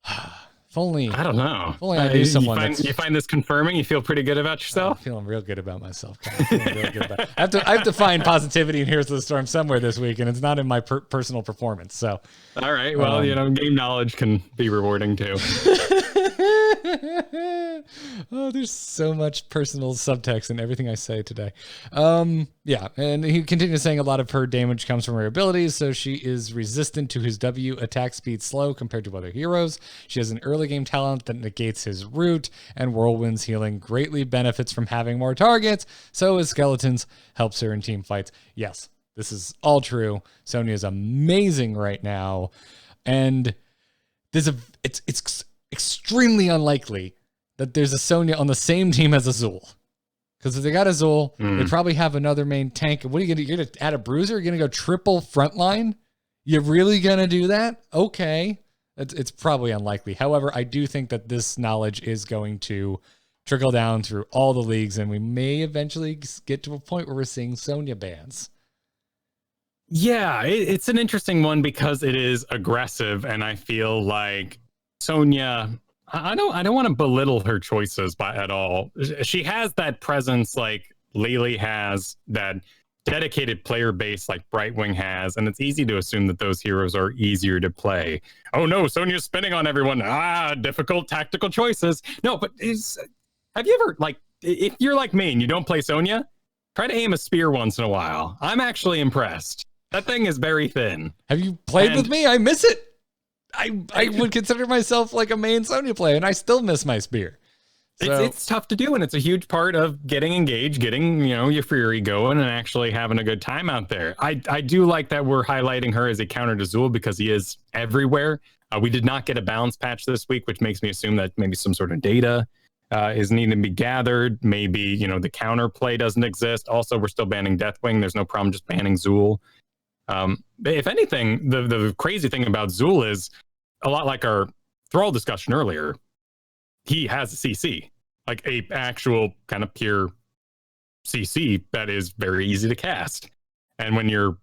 If only I don't know. If only I knew someone. You find this confirming? You feel pretty good about yourself? I'm feeling real good about myself. I have to find positivity in Heroes of the Storm somewhere this week, and it's not in my personal performance. So, all right. Well, game knowledge can be rewarding too. Oh, there's so much personal subtext in everything I say today. Yeah, and he continues saying a lot of her damage comes from her abilities, so she is resistant to his W attack speed slow compared to other heroes. She has an early game talent that negates his root, and Whirlwind's healing greatly benefits from having more targets, so his skeletons helps her in team fights. Yes, this is all true. Sonya is amazing right now, and it's extremely unlikely that there's a Sonya on the same team as a Zool. Because if they got a Zool, they probably have another main tank. What are you going to do? You're going to add a bruiser? You're going to go triple frontline? You're really going to do that? Okay. It's probably unlikely. However, I do think that this knowledge is going to trickle down through all the leagues, and we may eventually get to a point where we're seeing Sonya bans. Yeah, it's an interesting one because it is aggressive, and I feel like Sonya, I don't want to belittle her choices at all. She has that presence like Lily has, that dedicated player base like Brightwing has, and it's easy to assume that those heroes are easier to play. Oh no, Sonya's spinning on everyone. Difficult tactical choices. No, but have you ever, like, if you're like me and you don't play Sonya, try to aim a spear once in a while. I'm actually impressed. That thing is very thin. Have you played with me? I miss it. I would consider myself like a main Sonya player, and I still miss my spear. So, it's tough to do, and it's a huge part of getting engaged, getting your Fury going, and actually having a good time out there. I do like that we're highlighting her as a counter to Zool because he is everywhere. We did not get a balance patch this week, which makes me assume that maybe some sort of data is needing to be gathered. Maybe the counter play doesn't exist. Also, we're still banning Deathwing. There's no problem just banning Zool. If anything, the crazy thing about Zool is a lot like our Thrall discussion earlier. He has a CC, like a actual kind of pure CC that is very easy to cast. And when you're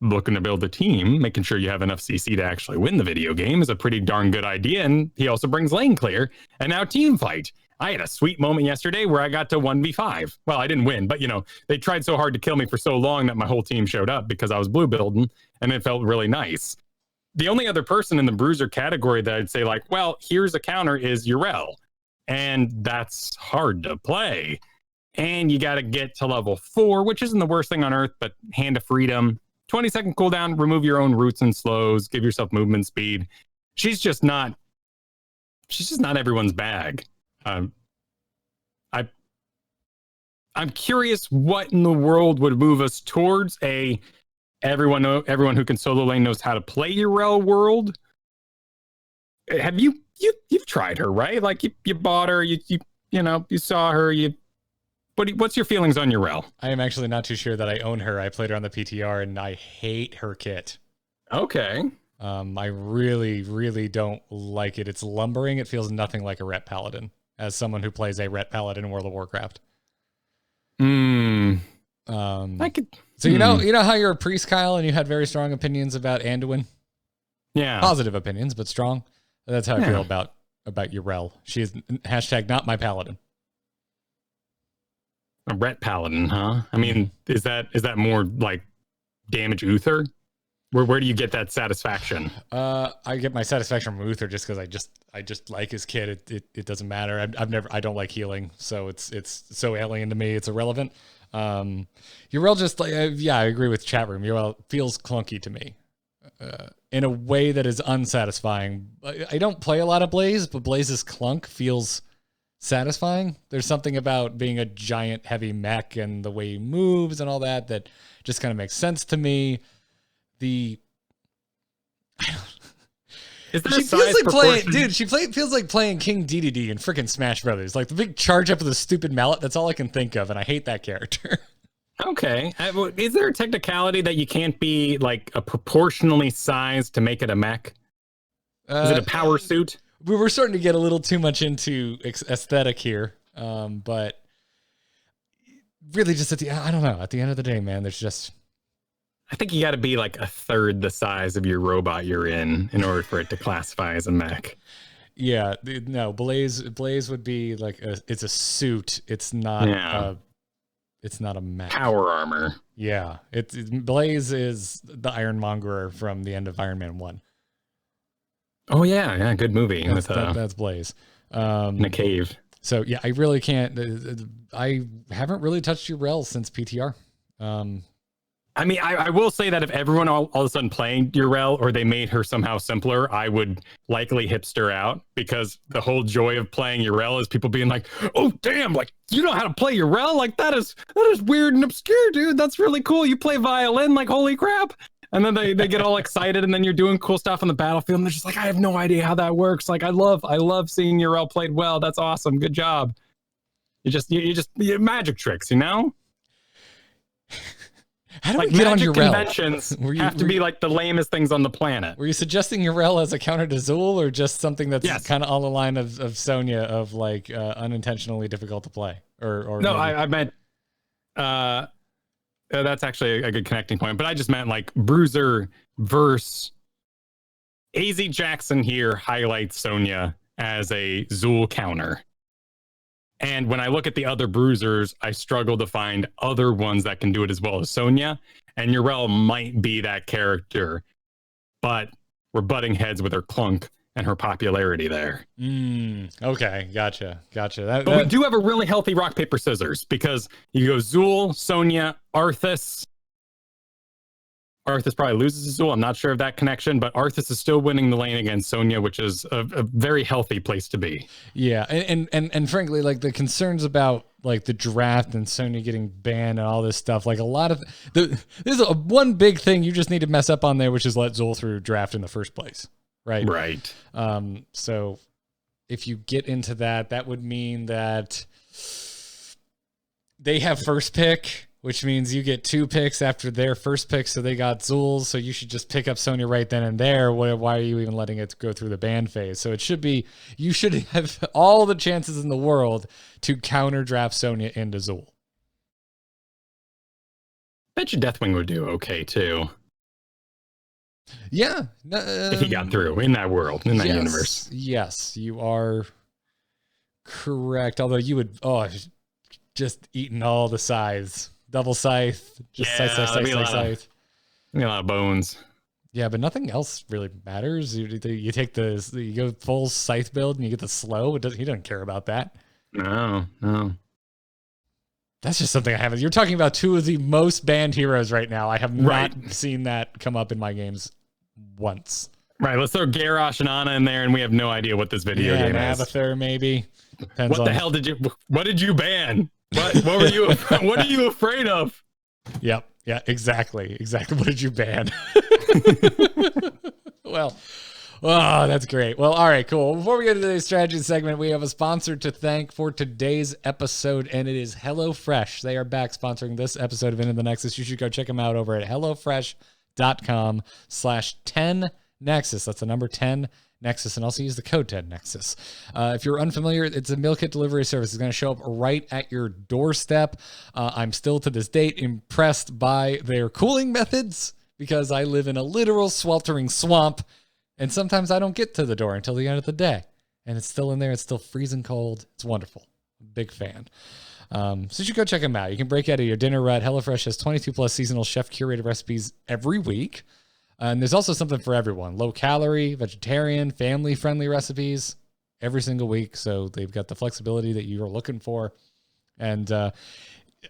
looking to build a team, making sure you have enough CC to actually win the video game is a pretty darn good idea. And he also brings lane clear and now team fight. I had a sweet moment yesterday where I got to 1v5. Well, I didn't win, but they tried so hard to kill me for so long that my whole team showed up because I was blue building, and it felt really nice. The only other person in the bruiser category that I'd say, like, well, here's a counter is Yrel. And that's hard to play. And you got to get to level 4, which isn't the worst thing on earth, but Hand of Freedom, 20-second cooldown, remove your own roots and slows, give yourself movement speed. She's just not everyone's bag. I'm curious what in the world would move us towards everyone who can solo lane knows how to play Yrel world. Have you've tried her, right? Like you bought her, you saw her, what's your feelings on Yrel? I am actually not too sure that I own her. I played her on the PTR and I hate her kit. Okay. I really, really don't like it. It's lumbering. It feels nothing like a Ret Paladin, as someone who plays a Ret Paladin in World of Warcraft. I could. So you know how you're a priest, Kyle, and you had very strong opinions about Anduin? Yeah. Positive opinions, but strong. That's how I feel about Yrel. She is # not my paladin. A Ret Paladin, huh? I mean, is that more like damage Uther? Where do you get that satisfaction? I get my satisfaction from Uther just because I just like his kid. It doesn't matter. I don't like healing, so it's so alien to me. It's irrelevant. Yrel just like I agree with chat room. Yrel feels clunky to me, in a way that is unsatisfying. I don't play a lot of Blaze, but Blaze's clunk feels satisfying. There's something about being a giant heavy mech and the way he moves and all that just kind of makes sense to me. She feels like playing, dude. Feels like playing King DDD in freaking Smash Brothers. Like the big charge up with the stupid mallet. That's all I can think of, and I hate that character. Okay, is there a technicality that you can't be like a proportionally sized to make it a mech? Is it a power suit? We were starting to get a little too much into aesthetic here, but really, just I don't know. At the end of the day, man, there's just. I think you got to be like a third the size of your robot you're in order for it to classify as a mech. Yeah, no, Blaze would be like it's a suit. It's not it's not a mech. Power armor. Yeah, Blaze is the Ironmonger from the end of Iron Man 1. Oh yeah, good movie. That's Blaze. In a cave. So yeah, I really can't. I haven't really touched Yrel since PTR. I mean, I will say that if everyone all of a sudden playing Yrel or they made her somehow simpler, I would likely hipster out, because the whole joy of playing Yrel is people being like, oh, damn, like, you know how to play Yrel? Like, that is weird and obscure, dude. That's really cool. You play violin, like, holy crap. And then they get all excited, and then you're doing cool stuff on the battlefield, and they're just like, I have no idea how that works. Like, I love seeing Yrel played well. That's awesome. Good job. You magic tricks, you know? How do like we get on magic Yrel? Conventions have to be like the lamest things on the planet. Were you suggesting Yrel as a counter to Zool, or just something that's kind of on the line of Sonya, of like unintentionally difficult to play? Or no, I meant that's actually a good connecting point. But I just meant like Bruiser versus AZ Jackson here highlights Sonya as a Zool counter. And when I look at the other bruisers, I struggle to find other ones that can do it as well as Sonya. And Yrel might be that character, but we're butting heads with her clunk and her popularity there. Okay, gotcha. But we do have a really healthy rock, paper, scissors, because you go Zool, Sonya, Arthas. Arthas probably loses to Zool. I'm not sure of that connection, but Arthas is still winning the lane against Sonya, which is a very healthy place to be. Yeah, and frankly, like the concerns about like the draft and Sonya getting banned and all this stuff, like a lot of there's one big thing you just need to mess up on there, which is let Zool through draft in the first place, right? Right. So if you get into that, that would mean that they have first pick, which means you get 2 picks after their first pick, so they got Zool, so you should just pick up Sonya right then and there. Why are you even letting it go through the ban phase? So you should have all the chances in the world to counter draft Sonya into Zool. Bet you Deathwing would do okay, too. Yeah. If he got through in that world, in that universe. Yes, you are correct. Although you would, just eating all the scythes. Double scythe, just scythe. Be a lot of bones. Yeah, but nothing else really matters. You go full scythe build and you get the slow. He doesn't care about that. No. That's just something I haven't. You're talking about 2 of the most banned heroes right now. I have not seen that come up in my games once. Right, let's throw Garrosh and Ana in there, and we have no idea what this video game is. Abathur, maybe. Depends what the hell what did you ban? What were you? What are you afraid of? Yep. Yeah. Exactly. What did you ban? Well. Oh, that's great. Well, all right, cool. Before we get to today's strategy segment, we have a sponsor to thank for today's episode, and it is HelloFresh. They are back sponsoring this episode of Into the Nexus. You should go check them out over at HelloFresh.com/10Nexus. That's the number 10 Nexus, and also use the code 10Nexus. If you're unfamiliar, it's a meal kit delivery service. It's going to show up right at your doorstep. I'm still to this date impressed by their cooling methods because I live in a literal sweltering swamp, and sometimes I don't get to the door until the end of the day, and it's still in there. It's still freezing cold. It's wonderful. Big fan. So you should go check them out. You can break out of your dinner rut. HelloFresh has 22 plus seasonal chef curated recipes every week. And there's also something for everyone. Low calorie, vegetarian, family friendly recipes every single week. So they've got the flexibility that you're looking for. And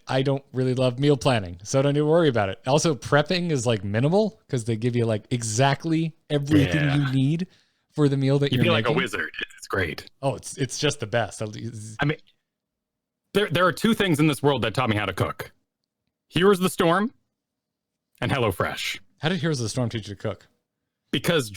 I don't really love meal planning, so don't need to worry about it. Also, prepping is like minimal because they give you like exactly everything you need for the meal that you're making. You feel like a wizard. It's great. Oh, it's just the best. I mean, there are two things in this world that taught me how to cook. Heroes of the Storm and HelloFresh. How did Heroes of the Storm teach you to cook? Because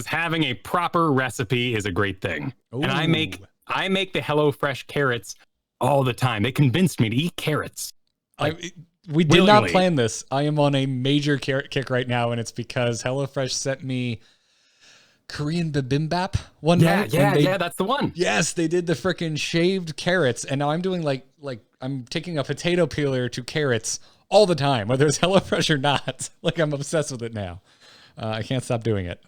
having a proper recipe is a great thing. Ooh. And I make the HelloFresh carrots all the time. They convinced me to eat carrots. We did not plan this. I am on a major carrot kick right now, and it's because HelloFresh sent me Korean bibimbap one night. Yeah, that's the one. Yes, they did the freaking shaved carrots, and now I'm doing like I'm taking a potato peeler to carrots all the time, whether it's HelloFresh or not. Like, I'm obsessed with it now. I can't stop doing it.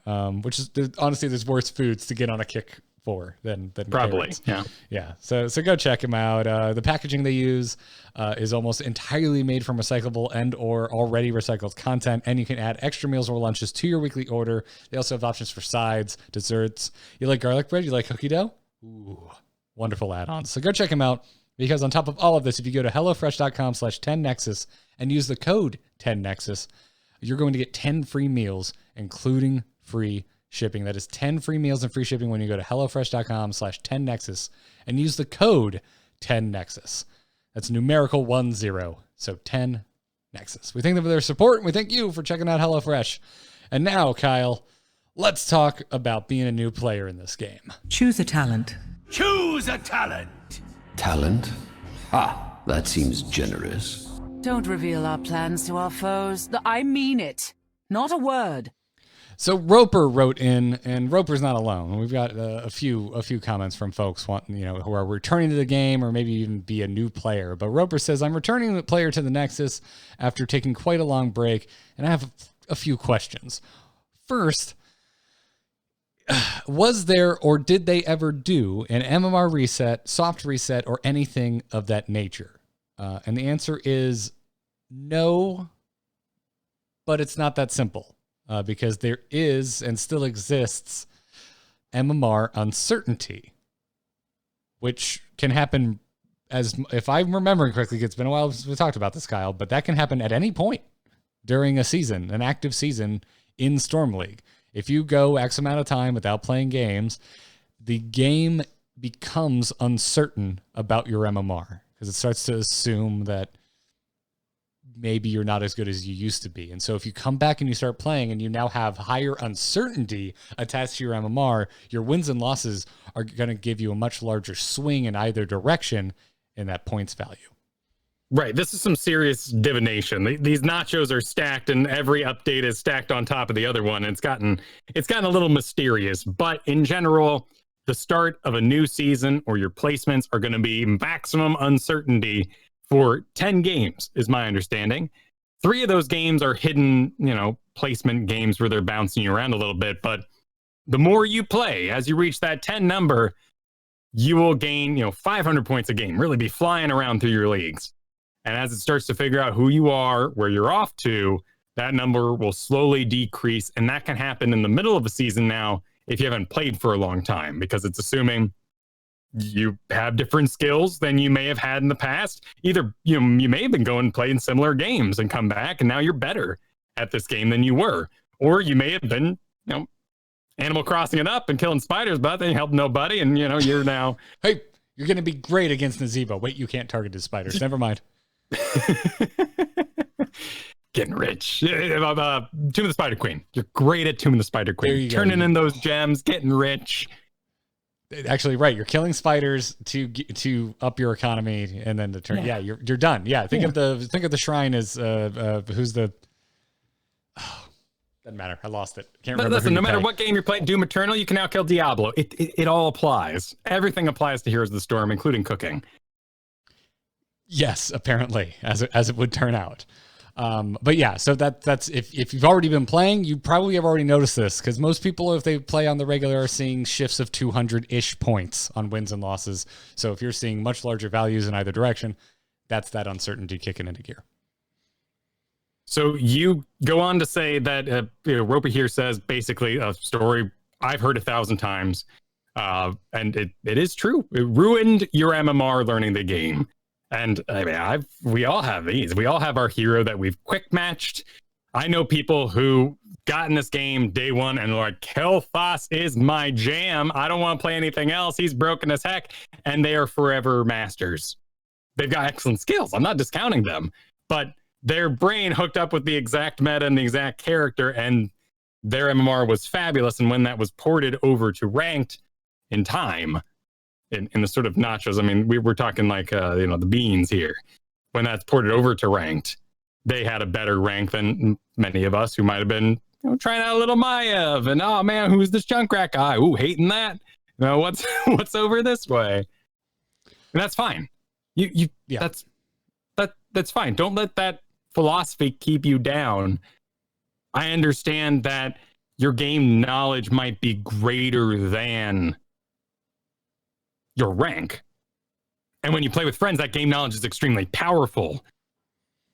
Which is honestly, there's worse foods to get on a kick for than probably carrots. Yeah. So go check them out. The packaging they use is almost entirely made from recyclable and or already recycled content, and you can add extra meals or lunches to your weekly order. They also have options for sides, desserts. You like garlic bread? You like cookie dough? Ooh, wonderful add-ons. So go check them out. Because on top of all of this, if you go to HelloFresh.com/10Nexus and use the code 10Nexus, you're going to get 10 free meals, including free shipping. That is 10 free meals and free shipping when you go to HelloFresh.com/10Nexus and use the code 10Nexus. That's numerical 10. So 10Nexus. We thank them for their support, and we thank you for checking out HelloFresh. And now, Kyle, let's talk about being a new player in this game. Choose a talent. Choose a talent. Talent? Ah, that seems generous. Don't reveal our plans to our foes. I mean it. Not a word. So Roper wrote in, and Roper's not alone. We've got a few comments from folks who are returning to the game or maybe even be a new player. But Roper says, I'm returning the player to the Nexus after taking quite a long break, and I have a few questions. First, was there or did they ever do an MMR reset, soft reset, or anything of that nature? And the answer is no, but it's not that simple because there is and still exists MMR uncertainty, which can happen if I'm remembering correctly, it's been a while since we talked about this, Kyle, but that can happen at any point during a season, an active season in Storm League. If you go X amount of time without playing games, the game becomes uncertain about your MMR because it starts to assume that maybe you're not as good as you used to be. And so if you come back and you start playing and you now have higher uncertainty attached to your MMR, your wins and losses are going to give you a much larger swing in either direction in that points value. Right. This is some serious divination. These nachos are stacked and every update is stacked on top of the other one. And it's gotten a little mysterious, but in general, the start of a new season or your placements are going to be maximum uncertainty for 10 games is my understanding. 3 of those games are hidden, placement games where they're bouncing you around a little bit. But the more you play, as you reach that 10 number, you will gain, 500 points a game, really be flying around through your leagues. And as it starts to figure out who you are, where you're off to, that number will slowly decrease. And that can happen in the middle of a season now if you haven't played for a long time, because it's assuming you have different skills than you may have had in the past. Either you may have been going and playing similar games and come back and now you're better at this game than you were. Or you may have been, Animal Crossing it up and killing spiders, but they helped nobody. And, you're now... Hey, you're going to be great against Nazebo. Wait, you can't target his spiders. Never mind. Getting rich. Tomb of the Spider Queen. You're great at Tomb of the Spider Queen. Turning in those gems, getting rich. Actually, right. You're killing spiders to up your economy, and then to turn. Yeah, you're done. Yeah, think of the shrine as who's the Doesn't matter. I lost it. Can't remember. Listen, no matter what game you're playing, Doom Eternal, you can now kill Diablo. It all applies. Everything applies to Heroes of the Storm, including cooking. Yes, apparently, as it would turn out. But yeah, so that's if you've already been playing, you probably have already noticed this, because most people, if they play on the regular, are seeing shifts of 200-ish points on wins and losses. So if you're seeing much larger values in either direction, that's that uncertainty kicking into gear. So you go on to say that Roper here says basically a story I've heard 1,000 times, and it is true. It ruined your MMR learning the game. And I mean, we all have these. We all have our hero that we've quick matched. I know people who got in this game day one and like, Kel'Thas is my jam. I don't want to play anything else. He's broken as heck. And they are forever masters. They've got excellent skills. I'm not discounting them, but their brain hooked up with the exact meta and the exact character, and their MMR was fabulous. And when that was ported over to ranked in time, in the sort of nachos, I mean, we were talking like, the beans here. When that's ported over to ranked, they had a better rank than many of us who might have been trying out a little Maiev. And, oh, man, who's this Junkrat guy? Ooh, hating that. What's over this way? And that's fine. Yeah. That's fine. Don't let that philosophy keep you down. I understand that your game knowledge might be greater than your rank. And when you play with friends, that game knowledge is extremely powerful.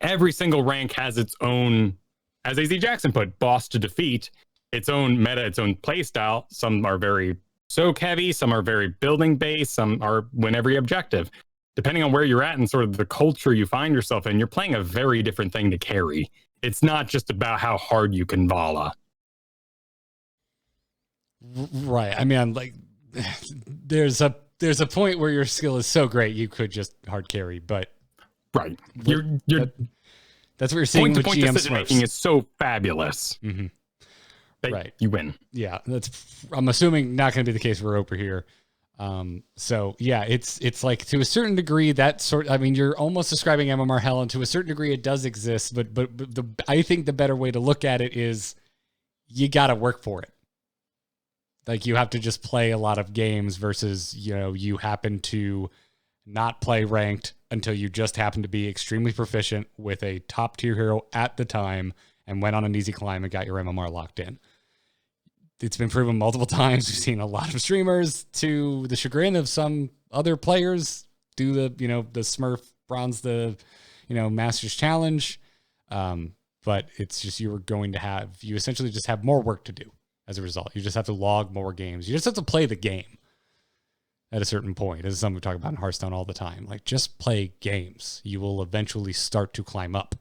Every single rank has its own, as AZ Jackson put, boss to defeat, its own meta, its own play style. Some are very soak heavy, some are very building based, some are win every objective. Depending on where you're at and sort of the culture you find yourself in, you're playing a very different thing to carry. It's not just about how hard you can Vala. Right. I mean, like, there's a point where your skill is so great you could just hard carry, but right. That's what you're seeing with point-to-point GM decision making is so fabulous. Mm-hmm. Right. You win. Yeah. I'm assuming not going to be the case for Roper here. So yeah, it's like to a certain degree you're almost describing MMR hell, and to a certain degree it does exist, but I think the better way to look at it is you got to work for it. Like, you have to just play a lot of games versus, you happen to not play ranked until you just happen to be extremely proficient with a top tier hero at the time and went on an easy climb and got your MMR locked in. It's been proven multiple times. We've seen a lot of streamers, to the chagrin of some other players, do the Smurf bronze, Masters Challenge. But it's just, you essentially just have more work to do as a result. You just have to log more games. You just have to play the game at a certain point. This is something we talk about in Hearthstone all the time. Like, just play games. You will eventually start to climb up.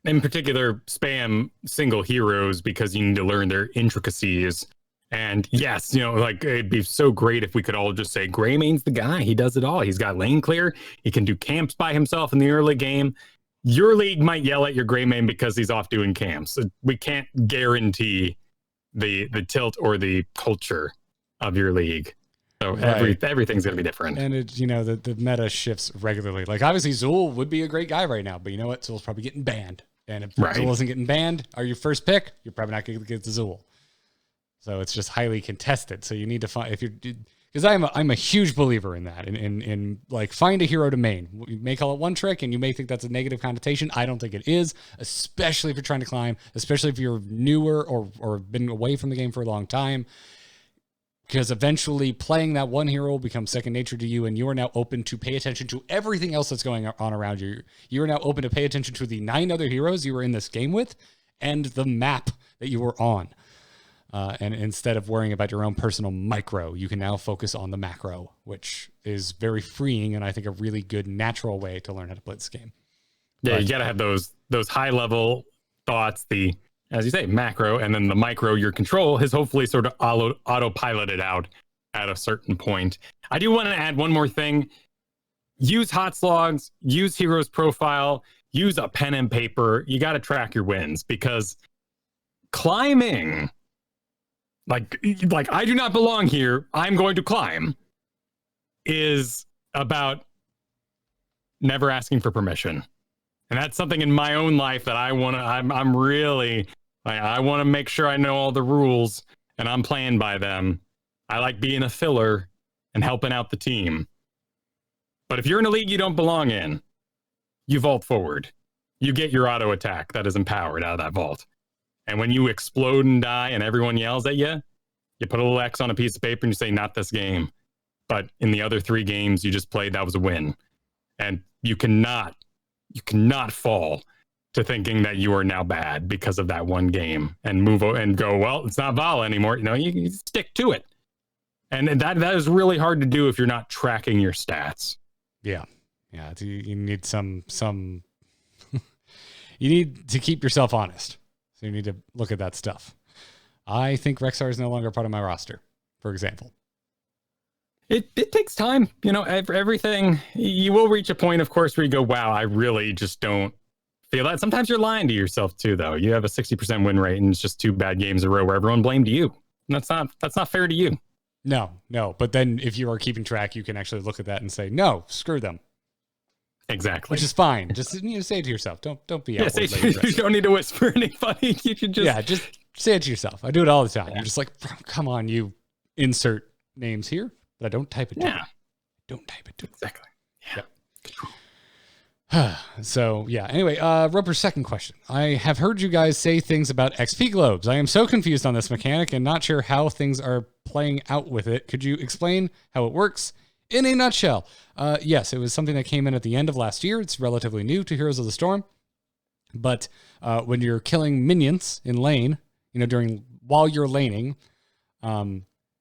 In particular, spam single heroes because you need to learn their intricacies. And yes, it'd be so great if we could all just say, Greymane's the guy. He does it all. He's got lane clear. He can do camps by himself in the early game. Your league might yell at your Greymane because he's off doing camps. We can't guarantee the tilt or the culture of your league. So right. Everything's going to be different. And the meta shifts regularly. Like, obviously Zul would be a great guy right now, but you know what? Zul's probably getting banned. And if Zul isn't getting banned, are your first pick, you're probably not going to get the Zul. So it's just highly contested. So you need to find, because I'm a huge believer in that. In like, find a hero to main. You may call it one trick, and you may think that's a negative connotation. I don't think it is, especially if you're trying to climb, especially if you're newer or been away from the game for a long time. Because eventually playing that one hero will become second nature to you, and you are now open to pay attention to everything else that's going on around you. You are now open to pay attention to the 9 other heroes you were in this game with and the map that you were on. And instead of worrying about your own personal micro, you can now focus on the macro, which is very freeing and I think a really good natural way to learn how to play this game. Yeah, you got to have those high level thoughts, as you say, macro, and then the micro, your control has hopefully sort of autopiloted out at a certain point. I do want to add one more thing. Use HOTS logs, use Heroes Profile, use a pen and paper. You got to track your wins, because climbing, like I do not belong here, I'm going to climb, is about never asking for permission. And that's something in my own life that I'm really I want to make sure I know all the rules and I'm playing by them. I like being a filler and helping out the team. But if you're in a league you don't belong in, you vault forward. You get your auto attack that is empowered out of that vault. And when you explode and die and everyone yells at you, you put a little X on a piece of paper and you say, not this game. But in the other 3 games you just played, that was a win. And you cannot fall to thinking that you are now bad because of that one game and move and go, well, it's not Vala anymore. You stick to it. And that is really hard to do if you're not tracking your stats. Yeah. You need some you need to keep yourself honest. So you need to look at that stuff. I think Rexar is no longer part of my roster, for example. It takes time. Everything, you will reach a point, of course, where you go, wow, I really just don't feel that. Sometimes you're lying to yourself too, though. You have a 60% win rate and it's just 2 bad games in a row where everyone blamed you. And that's not fair to you. No. But then if you are keeping track, you can actually look at that and say, no, screw them. Exactly. Which is fine. Just say it to yourself. Don't be outwardly aggressive. You don't need to whisper anybody. You should just say it to yourself. I do it all the time. Yeah. I'm just like, come on, you insert names here, but I don't type it down. Yeah. Don't type it down. Exactly. Yeah. So yeah. Anyway, Roper's second question. I have heard you guys say things about XP globes. I am so confused on this mechanic and not sure how things are playing out with it. Could you explain how it works in a nutshell? Yes, it was something that came in at the end of last year. It's relatively new to Heroes of the Storm, but when you're killing minions in lane, while you're laning,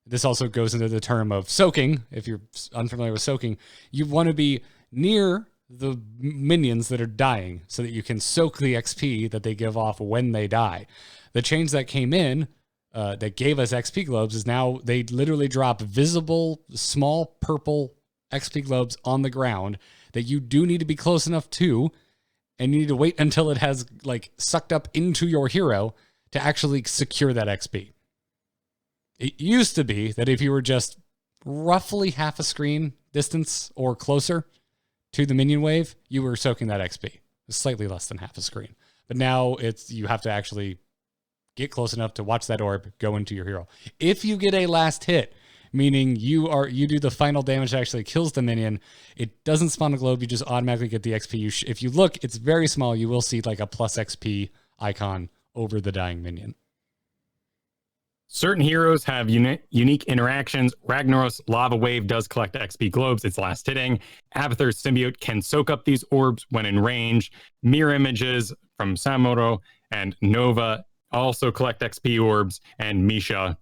this also goes into the term of soaking. If you're unfamiliar with soaking, you want to be near the minions that are dying so that you can soak the XP that they give off when they die. The change that came in that gave us XP globes is now they literally drop visible small purple XP globes on the ground that you do need to be close enough to, and you need to wait until it has sucked up into your hero to actually secure that XP. It used to be that if you were just roughly half a screen distance or closer to the minion wave, you were soaking that XP. It's slightly less than half a screen. But now you have to actually get close enough to watch that orb go into your hero. If you get a last hit, meaning you do the final damage that actually kills the minion, it doesn't spawn a globe, you just automatically get the XP. If you look, it's very small, you will see a plus XP icon over the dying minion. Certain heroes have unique interactions. Ragnaros Lava Wave does collect XP globes. It's last hitting. Abathur's Symbiote can soak up these orbs when in range. Mirror Images from Samuro and Nova also collect XP orbs, and Misha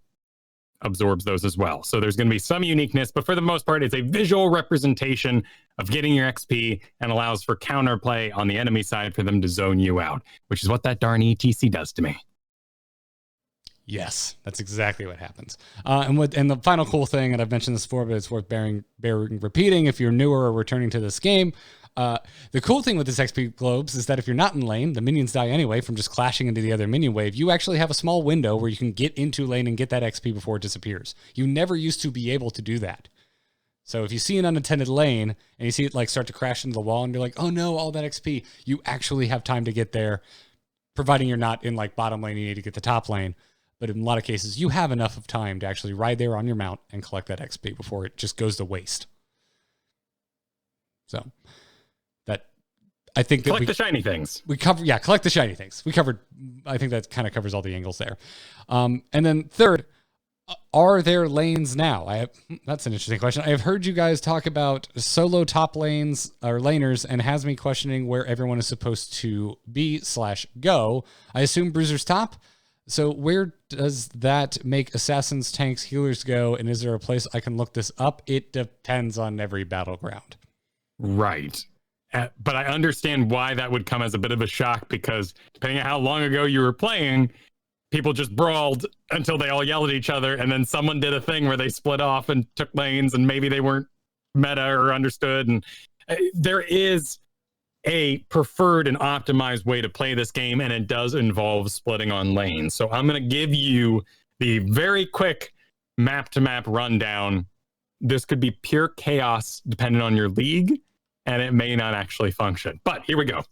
absorbs those as well. So there's going to be some uniqueness, but for the most part, it's a visual representation of getting your XP and allows for counterplay on the enemy side for them to zone you out, which is what that darn ETC does to me. Yes, that's exactly what happens. And the final cool thing, and I've mentioned this before, but it's worth bearing repeating if you're newer or returning to this game. The cool thing with this XP globes is that if you're not in lane, the minions die anyway from just clashing into the other minion wave. You actually have a small window where you can get into lane and get that XP before it disappears. You never used to be able to do that. So if you see an unattended lane and you see it start to crash into the wall and you're like, oh no, all that XP, you actually have time to get there, providing you're not in bottom lane, you need to get the top lane. But in a lot of cases, you have enough of time to actually ride there on your mount and collect that XP before it just goes to waste. So I think that collect the shiny things. Collect the shiny things. I think that kind of covers all the angles there. And then third, are there lanes now? That's an interesting question. I have heard you guys talk about solo top lanes or laners, and has me questioning where everyone is supposed to be/go. I assume Bruiser's top. So where does that make assassins, tanks, healers go? And is there a place I can look this up? It depends on every battleground. Right. But I understand why that would come as a bit of a shock, because depending on how long ago you were playing, people just brawled until they all yelled at each other, and then someone did a thing where they split off and took lanes, and maybe they weren't meta or understood. And there is a preferred and optimized way to play this game, and it does involve splitting on lanes. So I'm going to give you the very quick map-to-map rundown. This could be pure chaos depending on your league, and it may not actually function. But here we go.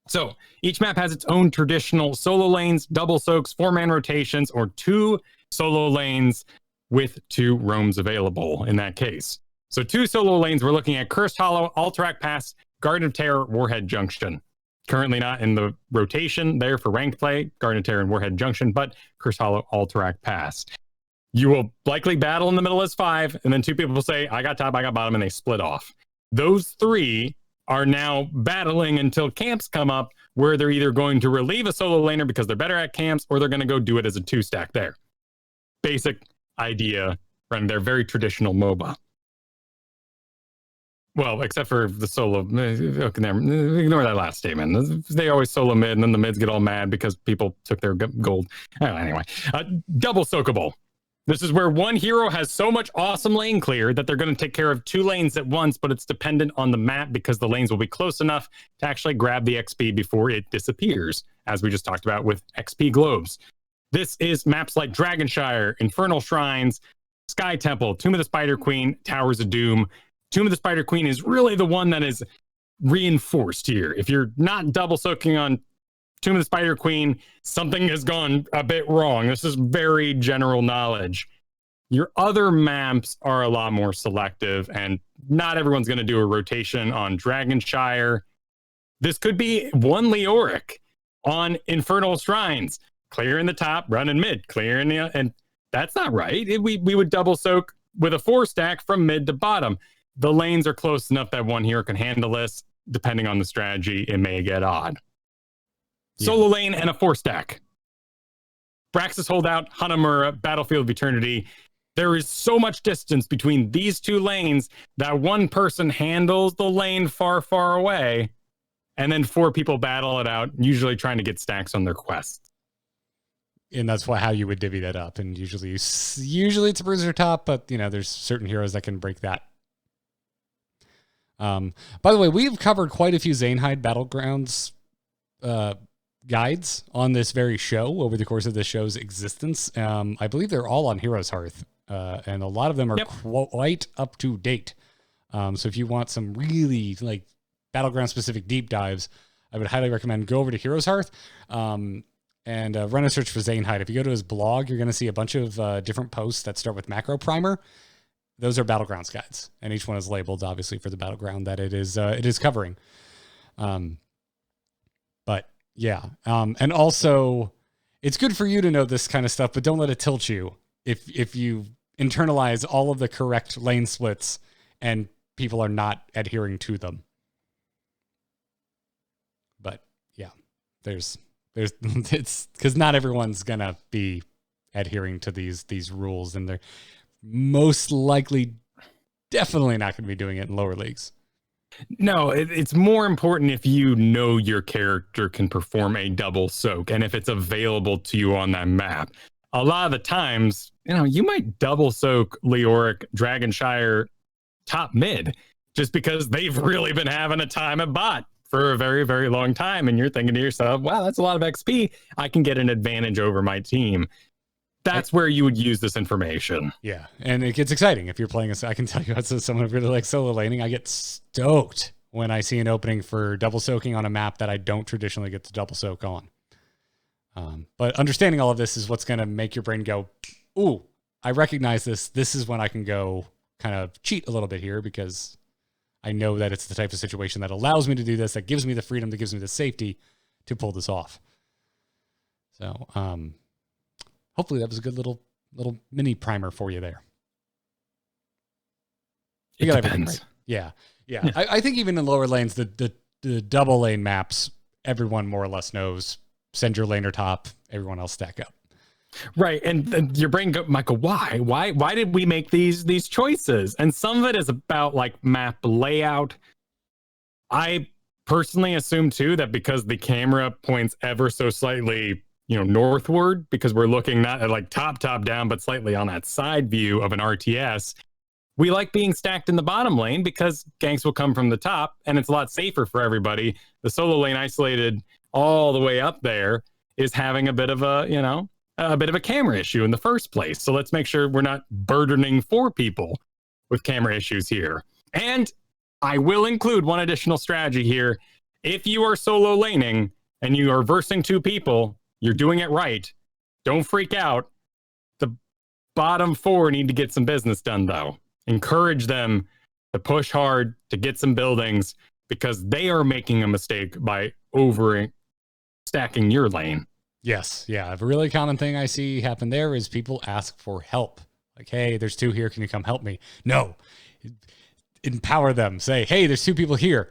So each map has its own traditional solo lanes, double soaks, 4-man rotations, or 2 solo lanes with 2 roams available in that case. So 2 solo lanes, we're looking at Cursed Hollow, Alterac Pass, Garden of Terror, Warhead Junction. Currently not in the rotation there for ranked play, Garden of Terror and Warhead Junction, but Cursed Hollow, Alterac Pass. You will likely battle in the middle as 5, and then 2 people will say, I got top, I got bottom, and they split off. Those 3 are now battling until camps come up where they're either going to relieve a solo laner because they're better at camps, or they're going to go do it as a 2-stack there. Basic idea from their very traditional MOBA. Well, except for the solo. Ignore that last statement. They always solo mid, and then the mids get all mad because people took their gold. Anyway, double soakable. This is where one hero has so much awesome lane clear that they're going to take care of 2 lanes at once, but it's dependent on the map because the lanes will be close enough to actually grab the XP before it disappears, as we just talked about with XP globes. This is maps like Dragonshire, Infernal Shrines, Sky Temple, Tomb of the Spider Queen, Towers of Doom. Tomb of the Spider Queen is really the one that is reinforced here. If you're not double soaking on Tomb of the Spider Queen, something has gone a bit wrong. This is very general knowledge. Your other maps are a lot more selective, and not everyone's going to do a rotation on Dragonshire. This could be one Leoric on Infernal Shrines. Clear in the top, run in mid, clear in the... And that's not right. We would double soak with a 4-stack from mid to bottom. The lanes are close enough that one hero can handle this. Depending on the strategy, it may get odd. Solo lane and a 4-stack. Braxis Holdout, Hanamura, Battlefield of Eternity. There is so much distance between these 2 lanes that one person handles the lane far, far away, and then 4 people battle it out, usually trying to get stacks on their quests. And that's how you would divvy that up. And usually it's a bruiser top, but there's certain heroes that can break that. By the way, we've covered quite a few Zanehyde Battlegrounds guides on this very show over the course of the show's existence. I believe they're all on Heroes Hearth, and a lot of them are quite up to date. So if you want some really Battleground specific deep dives, I would highly recommend go over to Heroes Hearth and run a search for Zanehyde. If you go to his blog, you're going to see a bunch of different posts that start with Macro Primer. Those are Battlegrounds guides, and each one is labeled obviously for the battleground that it is covering. But yeah. And also it's good for you to know this kind of stuff, but don't let it tilt you if you internalize all of the correct lane splits and people are not adhering to them. But yeah, there's it's because not everyone's gonna be adhering to these rules, and they're most likely definitely not going to be doing it in lower leagues. No, it's more important if you know your character can perform a double soak and if it's available to you on that map. A lot of the times, you might double soak Leoric, Dragonshire, top mid, just because they've really been having a time at bot for a very, very long time. And you're thinking to yourself, wow, that's a lot of XP. I can get an advantage over my team. That's where you would use this information. Yeah, and it gets exciting if you're playing. I can tell you, as someone who really likes solo laning, I get stoked when I see an opening for double soaking on a map that I don't traditionally get to double soak on. But understanding all of this is what's going to make your brain go, ooh, I recognize this. This is when I can go kind of cheat a little bit here because I know that it's the type of situation that allows me to do this, that gives me the freedom, that gives me the safety to pull this off. So, hopefully that was a good little mini primer for you there. You got everything right. Yeah. I think even in lower lanes, the double lane maps, everyone more or less knows. Send your laner top, everyone else stack up. Right, and your brain go, Michael, why? Why did we make these choices? And some of it is about map layout. I personally assume too that because the camera points ever so slightly northward, because we're looking not at top down, but slightly on that side view of an RTS. We like being stacked in the bottom lane because ganks will come from the top and it's a lot safer for everybody. The solo lane isolated all the way up there is having a bit of a camera issue in the first place. So let's make sure we're not burdening 4 people with camera issues here. And I will include one additional strategy here. if you are solo laning and you are versing 2 people, you're doing it right. Don't freak out. The bottom 4 need to get some business done, though. Encourage them to push hard to get some buildings because they are making a mistake by over stacking your lane. Yes. Yeah. A really common thing I see happen there is people ask for help. Like, hey, there's 2 here. Can you come help me? No. Empower them. Say, hey, there's 2 people here.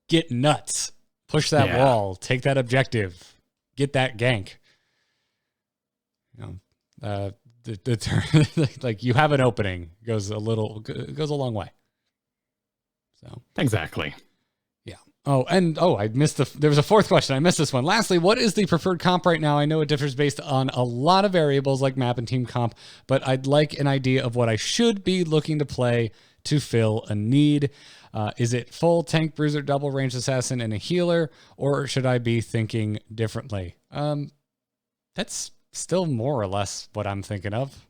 Get nuts. Push that wall. Take that objective. Get that gank. You know, the term, like you have an opening goes a long way. So exactly. Yeah. I missed there was a 4th question. I missed this one. Lastly, what is the preferred comp right now? I know it differs based on a lot of variables like map and team comp, but I'd like an idea of what I should be looking to play to fill a need. Is it full tank, bruiser, double range assassin, and a healer, or should I be thinking differently? That's still more or less what I'm thinking of.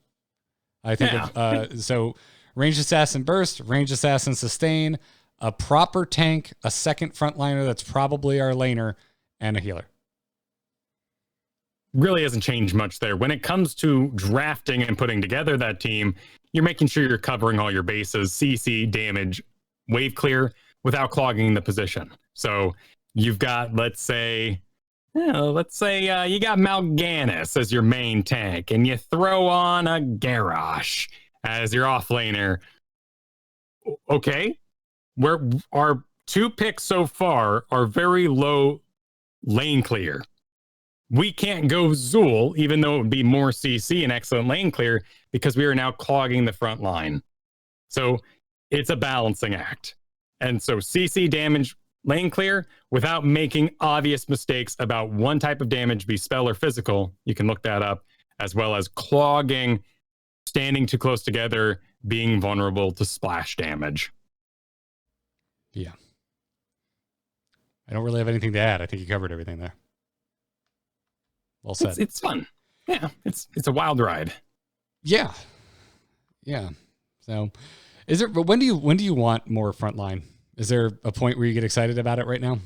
I think of so range assassin burst, range assassin sustain, a proper tank, a second frontliner that's probably our laner, and a healer. Really hasn't changed much there. When it comes to drafting and putting together that team, you're making sure you're covering all your bases, CC, damage, wave clear, without clogging the position. So you've got, let's say you got Mal'Ganis as your main tank, and you throw on a Garrosh as your offlaner. Okay, where our 2 picks so far are very low lane clear. We can't go Zool, even though it would be more CC and excellent lane clear, because we are now clogging the front line. So it's a balancing act. And so CC damage, lane clear, without making obvious mistakes about one type of damage, be spell or physical. You can look that up, as well as clogging, standing too close together, being vulnerable to splash damage. Yeah. I don't really have anything to add. I think you covered everything there. Well said. It's fun. Yeah, it's a wild ride. Yeah. Yeah. So when do you want more frontline? Is there a point where you get excited about it right now?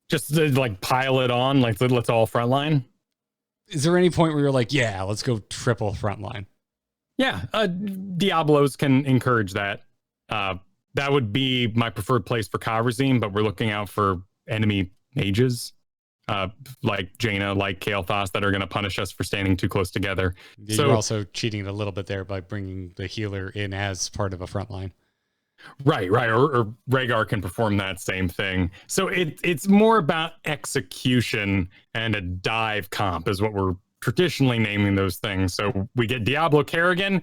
Just to like pile it on, like let's all frontline. Is there any point where you're like, yeah, let's go triple frontline? Yeah, Diablos can encourage that. That would be my preferred place for Khazra, but we're looking out for enemy mages like Jaina, like Kael'thas, that are going to punish us for standing too close together. You're also cheating a little bit there by bringing the healer in as part of a frontline. Right. Or Rhaegar can perform that same thing. So it's more about execution, and a dive comp is what we're traditionally naming those things. So we get Diablo Kerrigan.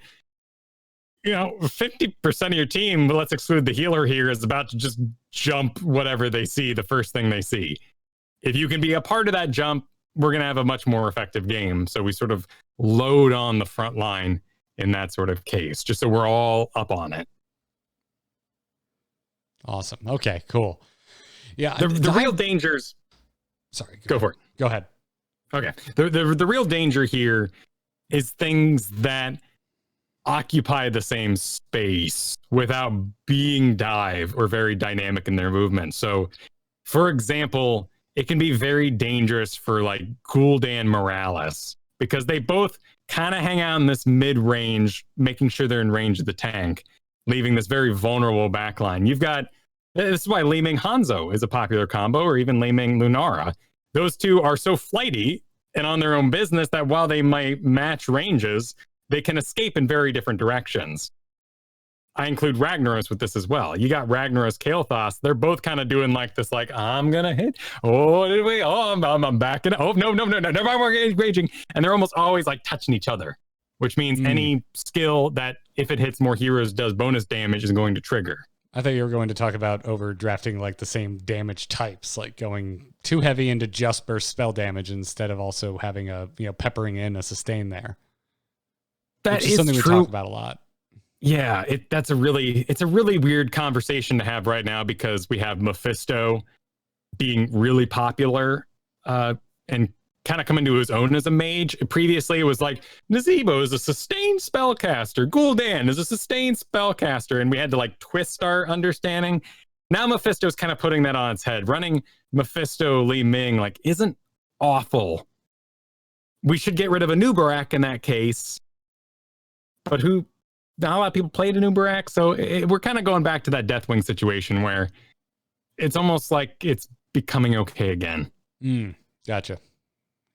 50% of your team, but let's exclude the healer here, is about to just jump whatever they see, the first thing they see. If you can be a part of that jump, we're going to have a much more effective game. So we sort of load on the front line in that sort of case, just so we're all up on it. Awesome. Okay, cool. Yeah. The real dangers. Sorry. Go for it. Go ahead. Okay. The real danger here is things that occupy the same space without being dive or very dynamic in their movement. So, for example, it can be very dangerous for like Gul'dan Morales, because they both kind of hang out in this mid-range, making sure they're in range of the tank, leaving this very vulnerable backline. This is why Li Ming Hanzo is a popular combo, or even Li Ming Lunara. Those two are so flighty and on their own business that while they might match ranges, they can escape in very different directions. I include Ragnaros with this as well. You got Ragnaros, Kael'thas. They're both kind of doing like this, like, I'm going to hit. Oh, did we? Oh, I'm backing. Oh, no. Never mind, we're engaging. And they're almost always like touching each other, which means any skill that, if it hits more heroes, does bonus damage is going to trigger. I thought you were going to talk about overdrafting like the same damage types, like going too heavy into just burst spell damage instead of also having peppering in a sustain there. That is something true. We talk about a lot. Yeah, it's a really weird conversation to have right now, because we have Mephisto being really popular and kind of coming to his own as a mage. Previously, it was like Nazebo is a sustained spellcaster, Gul'dan is a sustained spellcaster, and we had to like twist our understanding. Now Mephisto's kind of putting that on its head. Running Mephisto Li Ming like isn't awful. We should get rid of a Nubarak in that case. But not a lot of people played a Nubarak, so we're kind of going back to that Deathwing situation where it's almost like it's becoming okay again. Gotcha.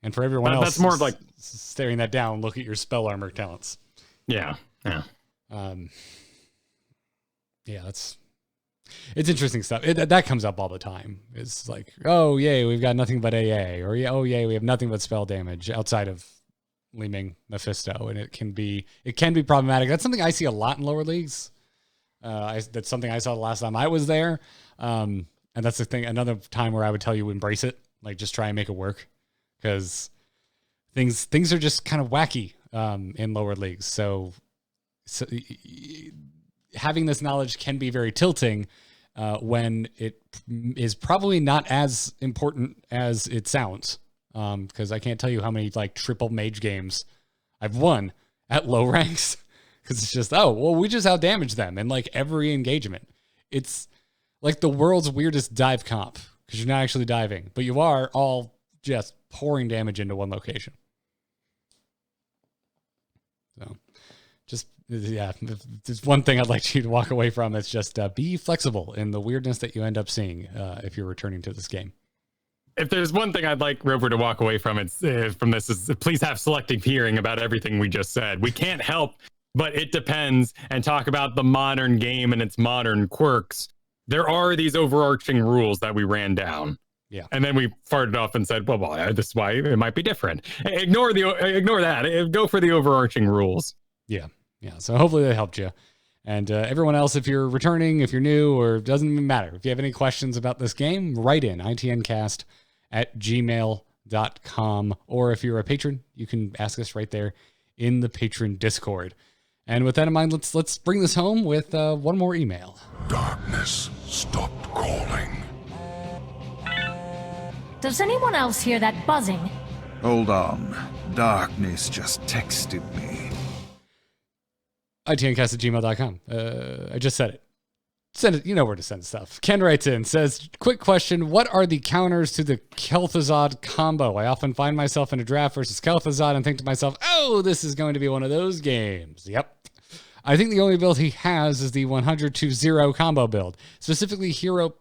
And for everyone else, that's more of like staring that down. Look at your spell armor talents. Yeah. It's interesting stuff. That comes up all the time. It's like, oh yay, we've got nothing but AA, or oh yay, we have nothing but spell damage outside of Li Ming Mephisto, and it can be problematic. That's something I see a lot in lower leagues. That's something I saw the last time I was there, and that's the thing. Another time where I would tell you embrace it, like just try and make it work, because things are just kind of wacky in lower leagues. So having this knowledge can be very tilting when it is probably not as important as it sounds. Because I can't tell you how many like triple mage games I've won at low ranks. Because it's just, we just outdamage them in like every engagement. It's like the world's weirdest dive comp because you're not actually diving, but you are all just pouring damage into one location. So there's one thing I'd like you to walk away from. It's just be flexible in the weirdness that you end up seeing if you're returning to this game. If there's one thing I'd like Rover to walk away from, from this is please have selective hearing about everything we just said. We can't help, but it depends, and talk about the modern game and its modern quirks. There are these overarching rules that we ran down. Yeah. And then we farted off and said, well, this is why it might be different. Ignore that. Go for the overarching rules. Yeah. So hopefully that helped you. And everyone else, if you're returning, if you're new, or it doesn't even matter. If you have any questions about this game, write in itncast@gmail.com. Or if you're a patron, you can ask us right there in the patron Discord. And with that in mind, let's bring this home with one more email. Darkness stopped calling. Does anyone else hear that buzzing? Hold on. Darkness just texted me. itncast@gmail.com. I just said it. Send it. You know where to send stuff. Ken writes in, says, quick question. What are the counters to the Kel'Thuzad combo? I often find myself in a draft versus Kel'Thuzad and think to myself, this is going to be one of those games. Yep. I think the only build he has is the 100-0 combo build, specifically healer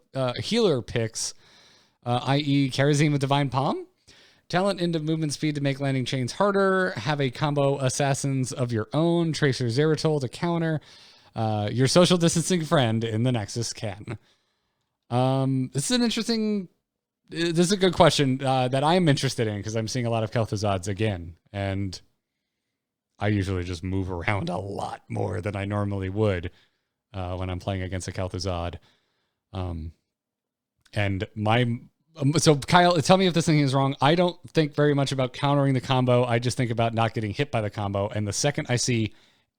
picks, i.e. Karazim with Divine Palm. Talent into movement speed to make landing chains harder. Have a combo assassins of your own. Tracer Zeratol to counter. Your social distancing friend in the Nexus can. This is a good question that I'm interested in because I'm seeing a lot of Kel'Thuzads again. And I usually just move around a lot more than I normally would when I'm playing against a Kel'Thuzad. So Kyle, tell me if this thing is wrong. I don't think very much about countering the combo. I just think about not getting hit by the combo. And the second I see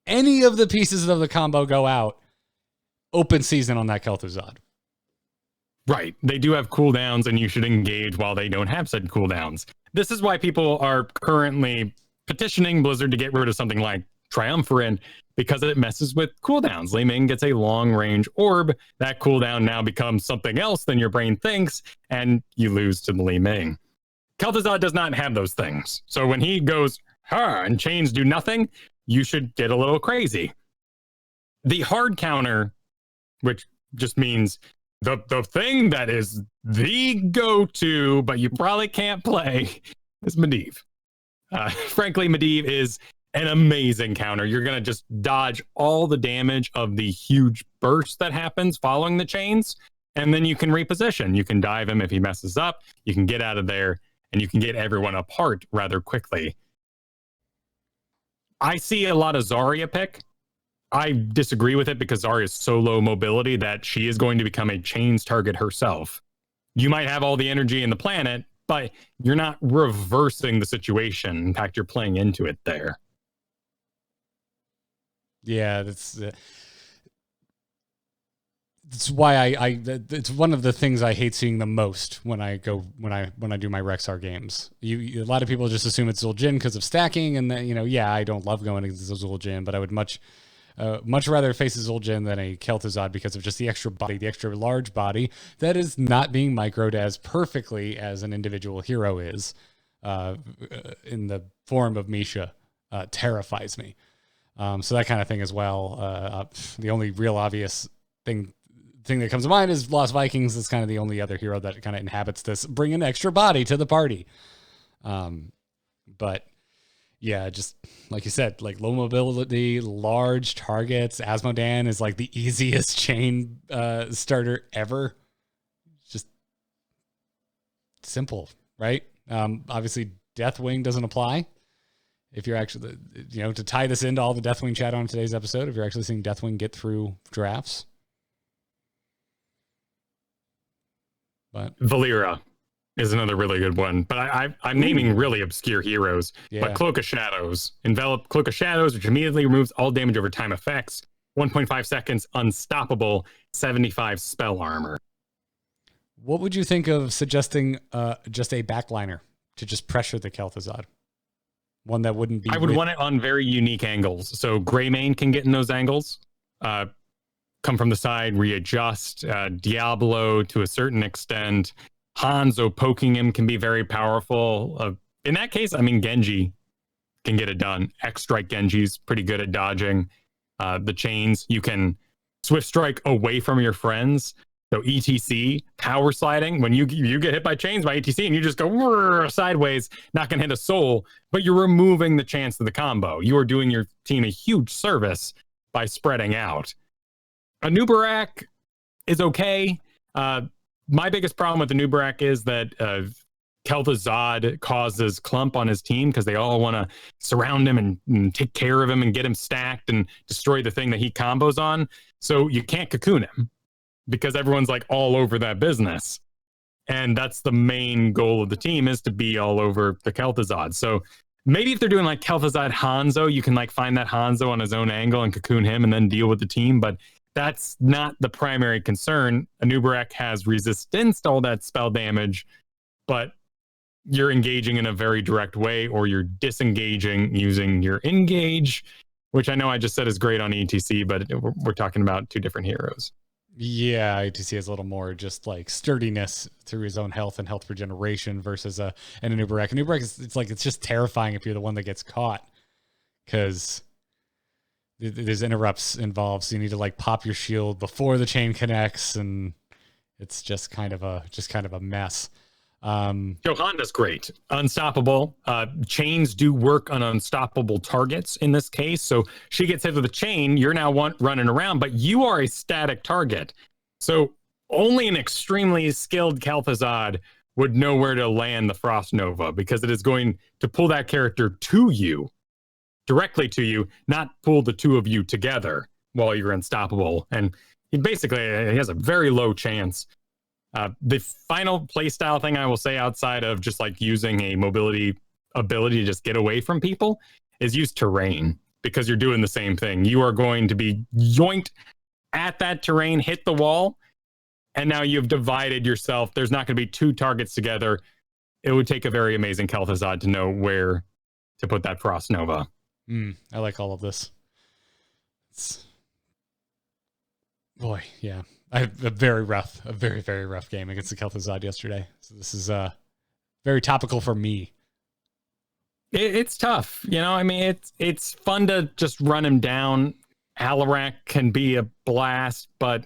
any of the pieces of the combo go out, open season on that Kel'Thuzad. Right. They do have cooldowns, and you should engage while they don't have said cooldowns. This is why people are currently petitioning Blizzard to get rid of something like Triumpharant, because it messes with cooldowns. Li Ming gets a long-range orb. That cooldown now becomes something else than your brain thinks, and you lose to the Li Ming. Kel'Thuzad does not have those things. So when he goes, and chains do nothing, you should get a little crazy. The hard counter, which just means the thing that is the go-to, but you probably can't play, is Medivh. Frankly, Medivh is an amazing counter. You're going to just dodge all the damage of the huge burst that happens following the chains, and then you can reposition. You can dive him if he messes up. You can get out of there, and you can get everyone apart rather quickly. I see a lot of Zarya pick. I disagree with it because Zarya is so low mobility that she is going to become a chains target herself. You might have all the energy in the planet, but you're not reversing the situation. In fact, you're playing into it there. Yeah, that's why it's one of the things I hate seeing the most when I do my Rexar games. A lot of people just assume it's Zul'jin because of stacking, and then I don't love going against Zul'jin, but I would much much rather face a Zul'jin than a Kel'Thuzad because of just the extra body, the extra large body that is not being microed as perfectly as an individual hero is in the form of Misha. Terrifies me. So that kind of thing as well. The only real obvious thing that comes to mind is Lost Vikings. That's kind of the only other hero that kind of inhabits this, bring an extra body to the party. But yeah, just like you said, like low mobility, large targets. Asmodan is like the easiest chain starter ever. Just simple, right? Obviously, Deathwing doesn't apply. If you're actually, to tie this into all the Deathwing chat on today's episode, if you're actually seeing Deathwing get through drafts. But Valera is another really good one. But I'm naming really obscure heroes. Yeah. But Cloak of Shadows. Envelop Cloak of Shadows, which immediately removes all damage over time effects. 1.5 seconds, unstoppable, 75 spell armor. What would you think of suggesting just a backliner to just pressure the Kel'Thuzad? One that wouldn't be... I would want it on very unique angles. So Greymane can get in those angles. Come from the side, readjust. Diablo to a certain extent. Hanzo poking him can be very powerful. In that case, I mean, Genji can get it done. X-Strike Genji's pretty good at dodging the chains. You can Swift Strike away from your friends. So ETC, power sliding, when you get hit by chains by ETC and you just go sideways, not going to hit a soul, but you're removing the chance of the combo. You are doing your team a huge service by spreading out. Anubarak is okay. My biggest problem with Anubarak is that Kel'Thuzad causes clump on his team because they all want to surround him and take care of him and get him stacked and destroy the thing that he combos on. So you can't cocoon him, because everyone's like all over that business. And that's the main goal of the team, is to be all over the Kel'Thuzad. So maybe if they're doing like Kel'Thuzad Hanzo, you can like find that Hanzo on his own angle and cocoon him and then deal with the team. But that's not the primary concern. Anubarak has resistance to all that spell damage, but you're engaging in a very direct way, or you're disengaging using your engage, which I know I just said is great on ETC, but we're talking about two different heroes. Yeah, ETC has a little more just like sturdiness through his own health and health regeneration versus an Anubarak. Anubarak it's just terrifying if you're the one that gets caught, because there's interrupts involved. So you need to like pop your shield before the chain connects, and it's just kind of a mess. Johanna's great. Unstoppable. Chains do work on unstoppable targets in this case. So she gets hit with a chain. You're now running around, but you are a static target. So only an extremely skilled Kel'Thuzad would know where to land the Frost Nova, because it is going to pull that character to you, directly to you, not pull the two of you together while you're unstoppable. And he has a very low chance. The final playstyle thing I will say, outside of just like using a mobility ability to just get away from people, is use terrain, because you're doing the same thing. You are going to be yoinked at that terrain, hit the wall, and now you've divided yourself. There's not going to be two targets together. It would take a very amazing Kel'Thuzad to know where to put that Frost Nova. I like all of this. Boy, yeah. I had a very, very rough game against the Kel'Thuzad yesterday. So this is very topical for me. It's tough. I mean, it's fun to just run him down. Alarak can be a blast, but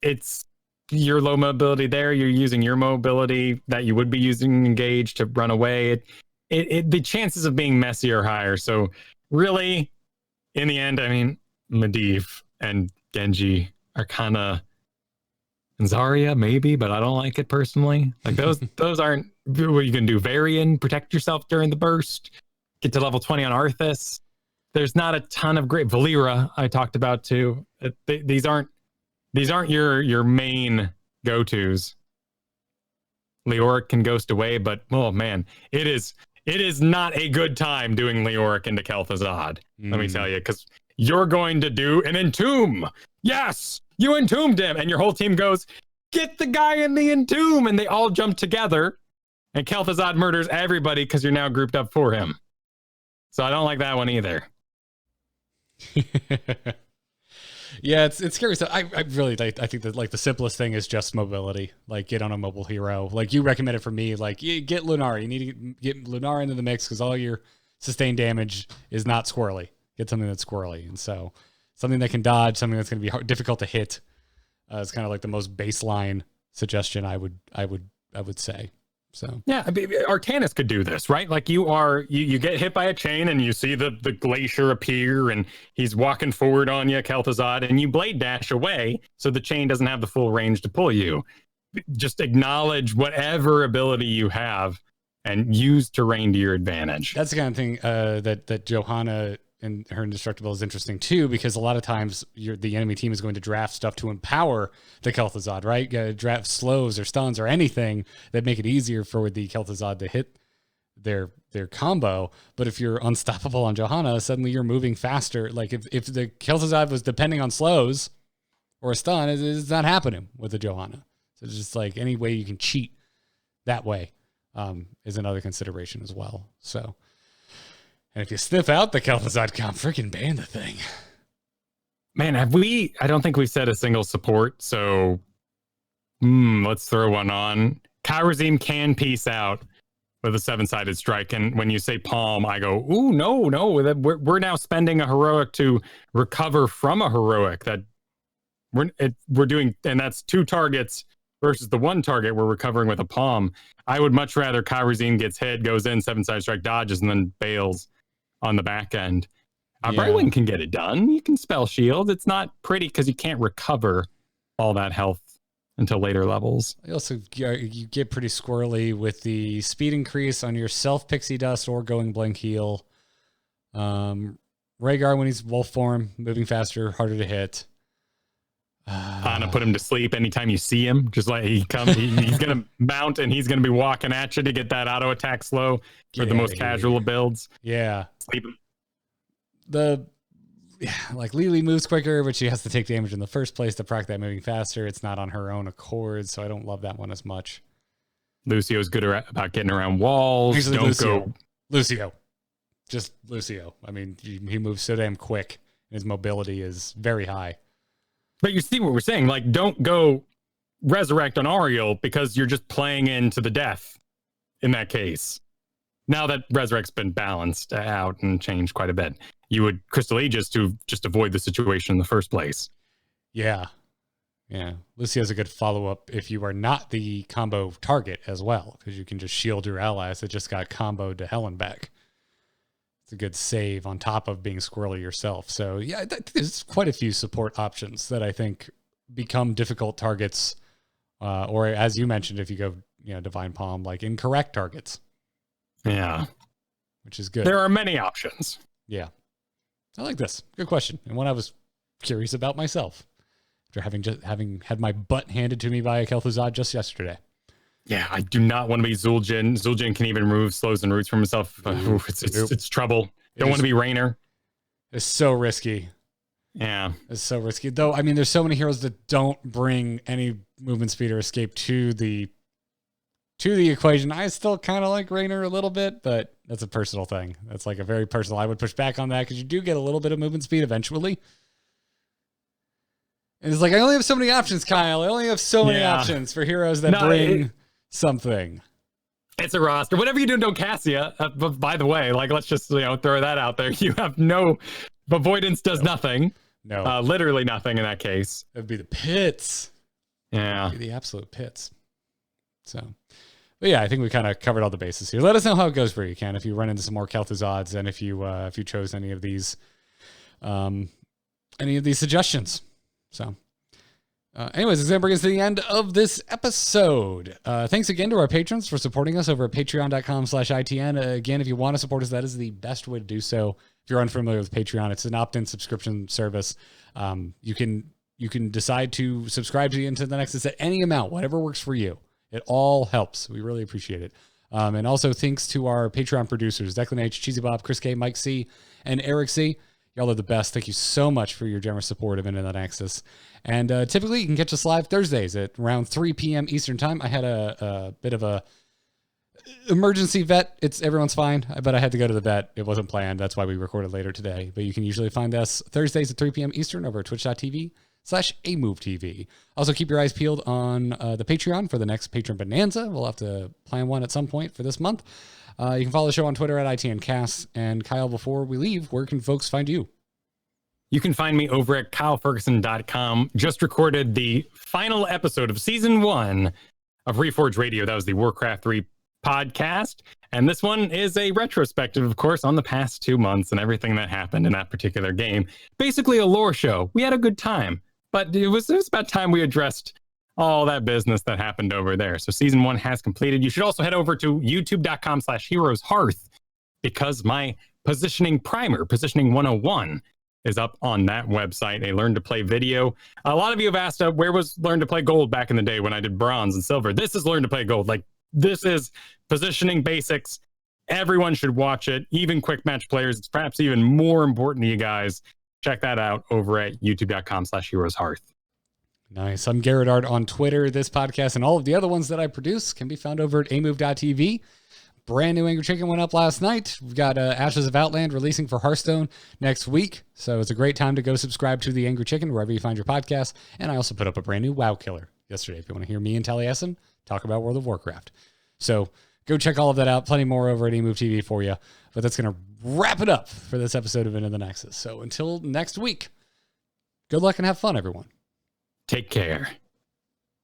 it's your low mobility there. You're using your mobility that you would be using engage to run away. The chances of being messy are higher. So really, in the end, I mean, Medivh and Genji are kind of, and Zarya maybe, but I don't like it personally. Like those aren't what you can do. Varian, protect yourself during the burst, get to level 20 on Arthas. There's not a ton of great. Valera I talked about too. These aren't your main go-tos. Leoric can ghost away, but oh man, it is not a good time doing Leoric into Kel'Thuzad. Let me tell you, because you're going to do an entomb. Yes, you entombed him, and your whole team goes, get the guy in the entomb, and they all jump together, and Kel'Thuzad murders everybody because you're now grouped up for him. So I don't like that one either. Yeah, it's scary. So I really I think that like the simplest thing is just mobility. Like get on a mobile hero. Like you recommended for me, like you get Lunara. You need to get Lunara into the mix because all your sustained damage is not squirrely. Get something that's squirrely, and so something that can dodge, something that's going to be difficult to hit. Is kind of like the most baseline suggestion I would say. So yeah, I mean, Artanis could do this, right? Like you get hit by a chain and you see the glacier appear and he's walking forward on you, Kel'Thuzad, and you blade dash away so the chain doesn't have the full range to pull you. Just acknowledge whatever ability you have and use terrain to your advantage. That's the kind of thing that Johanna and her Indestructible is interesting too, because a lot of times the enemy team is going to draft stuff to empower the Kel'Thuzad, right? Draft slows or stuns or anything that make it easier for the Kel'Thuzad to hit their combo. But if you're unstoppable on Johanna, suddenly you're moving faster. Like if the Kel'Thuzad was depending on slows or a stun, it's not happening with the Johanna. So it's just like any way you can cheat that way is another consideration as well. So. And if you sniff out the Kel'Thuzad comp, freaking ban the thing. Man, I don't think we've said a single support, so let's throw one on. Kairazim can peace out with a 7-sided strike. And when you say palm, I go, ooh, no. We're now spending a heroic to recover from a heroic that we're doing, and that's 2 targets versus the 1 target we're recovering with a palm. I would much rather Kairazim gets hit, goes in, 7-sided strike, dodges, and then bails on the back end. Brightwing can get it done. You can spell shield. It's not pretty because you can't recover all that health until later levels. Also, you get pretty squirrely with the speed increase on your self pixie dust or going blank heal. Rhaegar when he's wolf form, moving faster, harder to hit. Anna put him to sleep anytime you see him. Just like he's gonna mount and he's gonna be walking at you to get that auto attack slow for the most casual of builds. Yeah. Sleep him. Like Lily moves quicker, but she has to take damage in the first place to proc that moving faster. It's not on her own accord, so I don't love that one as much. Lucio's good about getting around walls. Actually, Don't Lucio. Just Lucio. I mean, he moves so damn quick. His mobility is very high. But you see what we're saying. Like, don't go resurrect on Ariel because you're just playing into the death in that case. Now that resurrect's been balanced out and changed quite a bit, you would Crystal Aegis to just avoid the situation in the first place. Yeah. Lucy has a good follow-up if you are not the combo target as well, because you can just shield your allies that just got comboed to hell and back. It's a good save on top of being squirrely yourself. So yeah, there's quite a few support options that I think become difficult targets, or as you mentioned, if you go, Divine Palm, like incorrect targets. Yeah, which is good. There are many options. Yeah, I like this. Good question, and one I was curious about myself after having had my butt handed to me by a Kel'Thuzad just yesterday. Yeah, I do not want to be Zul'jin. Zul'jin can even remove slows and roots from himself. It's trouble. Don't want to be Raynor. It's so risky. Yeah. It's so risky. Though, I mean, there's so many heroes that don't bring any movement speed or escape to the equation. I still kind of like Raynor a little bit, but that's a personal thing. That's like a very personal. I would push back on that because you do get a little bit of movement speed eventually. And it's like, I only have so many options, Kyle. I only have so many options for heroes that bring something. It's a roster. Whatever you do, don't Cassia. By the way, like, let's just throw that out there. You have no avoidance. Does nothing. No, literally nothing in that case. It'd be the pits. Yeah, the absolute pits. So, but yeah, I think we kind of covered all the bases here. Let us know how it goes for you, Ken. If you run into some more Kel'Thuzads, and if you chose any of these suggestions. So. Anyways, it's going to bring us to the end of this episode. Thanks again to our patrons for supporting us over at patreon.com/ITN. Again, if you want to support us, that is the best way to do so. If you're unfamiliar with Patreon, it's an opt-in subscription service. You can decide to subscribe to Into the Nexus at any amount, whatever works for you. It all helps. We really appreciate it. And also thanks to our Patreon producers, Declan H, Cheesy Bob, Chris K, Mike C, and Eric C. Y'all are the best. Thank you so much for your generous support of Into the Nexus. And typically you can catch us live Thursdays at around 3 p.m. Eastern time. I had a bit of a Emergency vet, everyone's fine, but I had to go to the vet. It wasn't planned. That's why we recorded later today. But you can usually find us Thursdays at 3 p.m. Eastern over at twitch.tv/amovetv. Also, keep your eyes peeled on the Patreon for the next Patreon Bonanza. We'll have to plan one at some point for this month. You can follow the show on Twitter at ITNcast. And Kyle, before we leave, where can folks find you? You can find me over at kyleferguson.com. Just recorded the final episode of season 1 of Reforged Radio. That was the Warcraft 3 podcast. And this one is a retrospective, of course, on the past 2 months and everything that happened in that particular game. Basically a lore show. We had a good time, but it was about time we addressed all that business that happened over there. So season 1 has completed. You should also head over to youtube.com/heroeshearth because my positioning primer, Positioning 101, is up on that website. A Learn to Play video. A lot of you have asked, where was Learn to Play Gold back in the day when I did bronze and silver? This is Learn to Play Gold. Like, this is positioning basics. Everyone should watch it, even quick match players. It's perhaps even more important to you guys. Check that out over at youtube.com/heroeshearth. Nice. I'm Garrett Art on Twitter. This podcast and all of the other ones that I produce can be found over at amove.tv. Brand new Angry Chicken went up last night. We've got Ashes of Outland releasing for Hearthstone next week. So it's a great time to go subscribe to the Angry Chicken wherever you find your podcast. And I also put up a brand new WoW Killer yesterday if you want to hear me and Taliesin talk about World of Warcraft. So go check all of that out. Plenty more over at eMove TV for you. But that's going to wrap it up for this episode of Into the Nexus. So until next week, good luck and have fun, everyone. Take care.